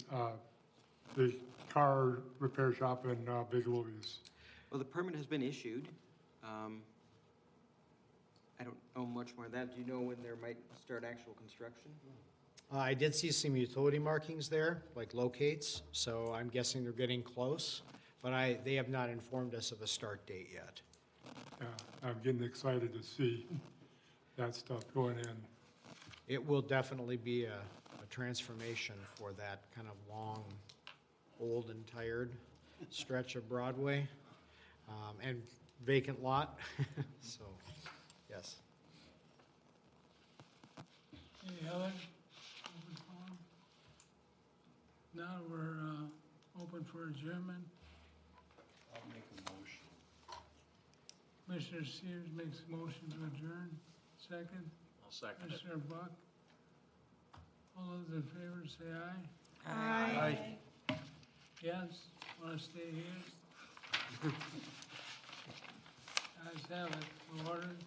[SPEAKER 13] the car repair shop and Big Louie's?
[SPEAKER 5] Well, the permit has been issued. I don't know much more than that. Do you know when there might start actual construction?
[SPEAKER 1] I did see some utility markings there, like locates, so I'm guessing they're getting close, but they have not informed us of a start date yet.
[SPEAKER 13] I'm getting excited to see that stuff going in.
[SPEAKER 1] It will definitely be a transformation for that kind of long, old and tired stretch of Broadway, and vacant lot, so, yes.
[SPEAKER 3] Any other open forum? Now we're open for adjournment.
[SPEAKER 2] I'll make a motion.
[SPEAKER 3] Commissioner Sears makes a motion to adjourn. Second.
[SPEAKER 9] I'll second it.
[SPEAKER 3] Commissioner Buck. All those in favor say aye.
[SPEAKER 4] Aye.
[SPEAKER 3] Yes, want to stay here? Guys have it, ordered.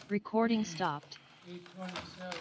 [SPEAKER 15] Recording stopped.
[SPEAKER 3] 8:27.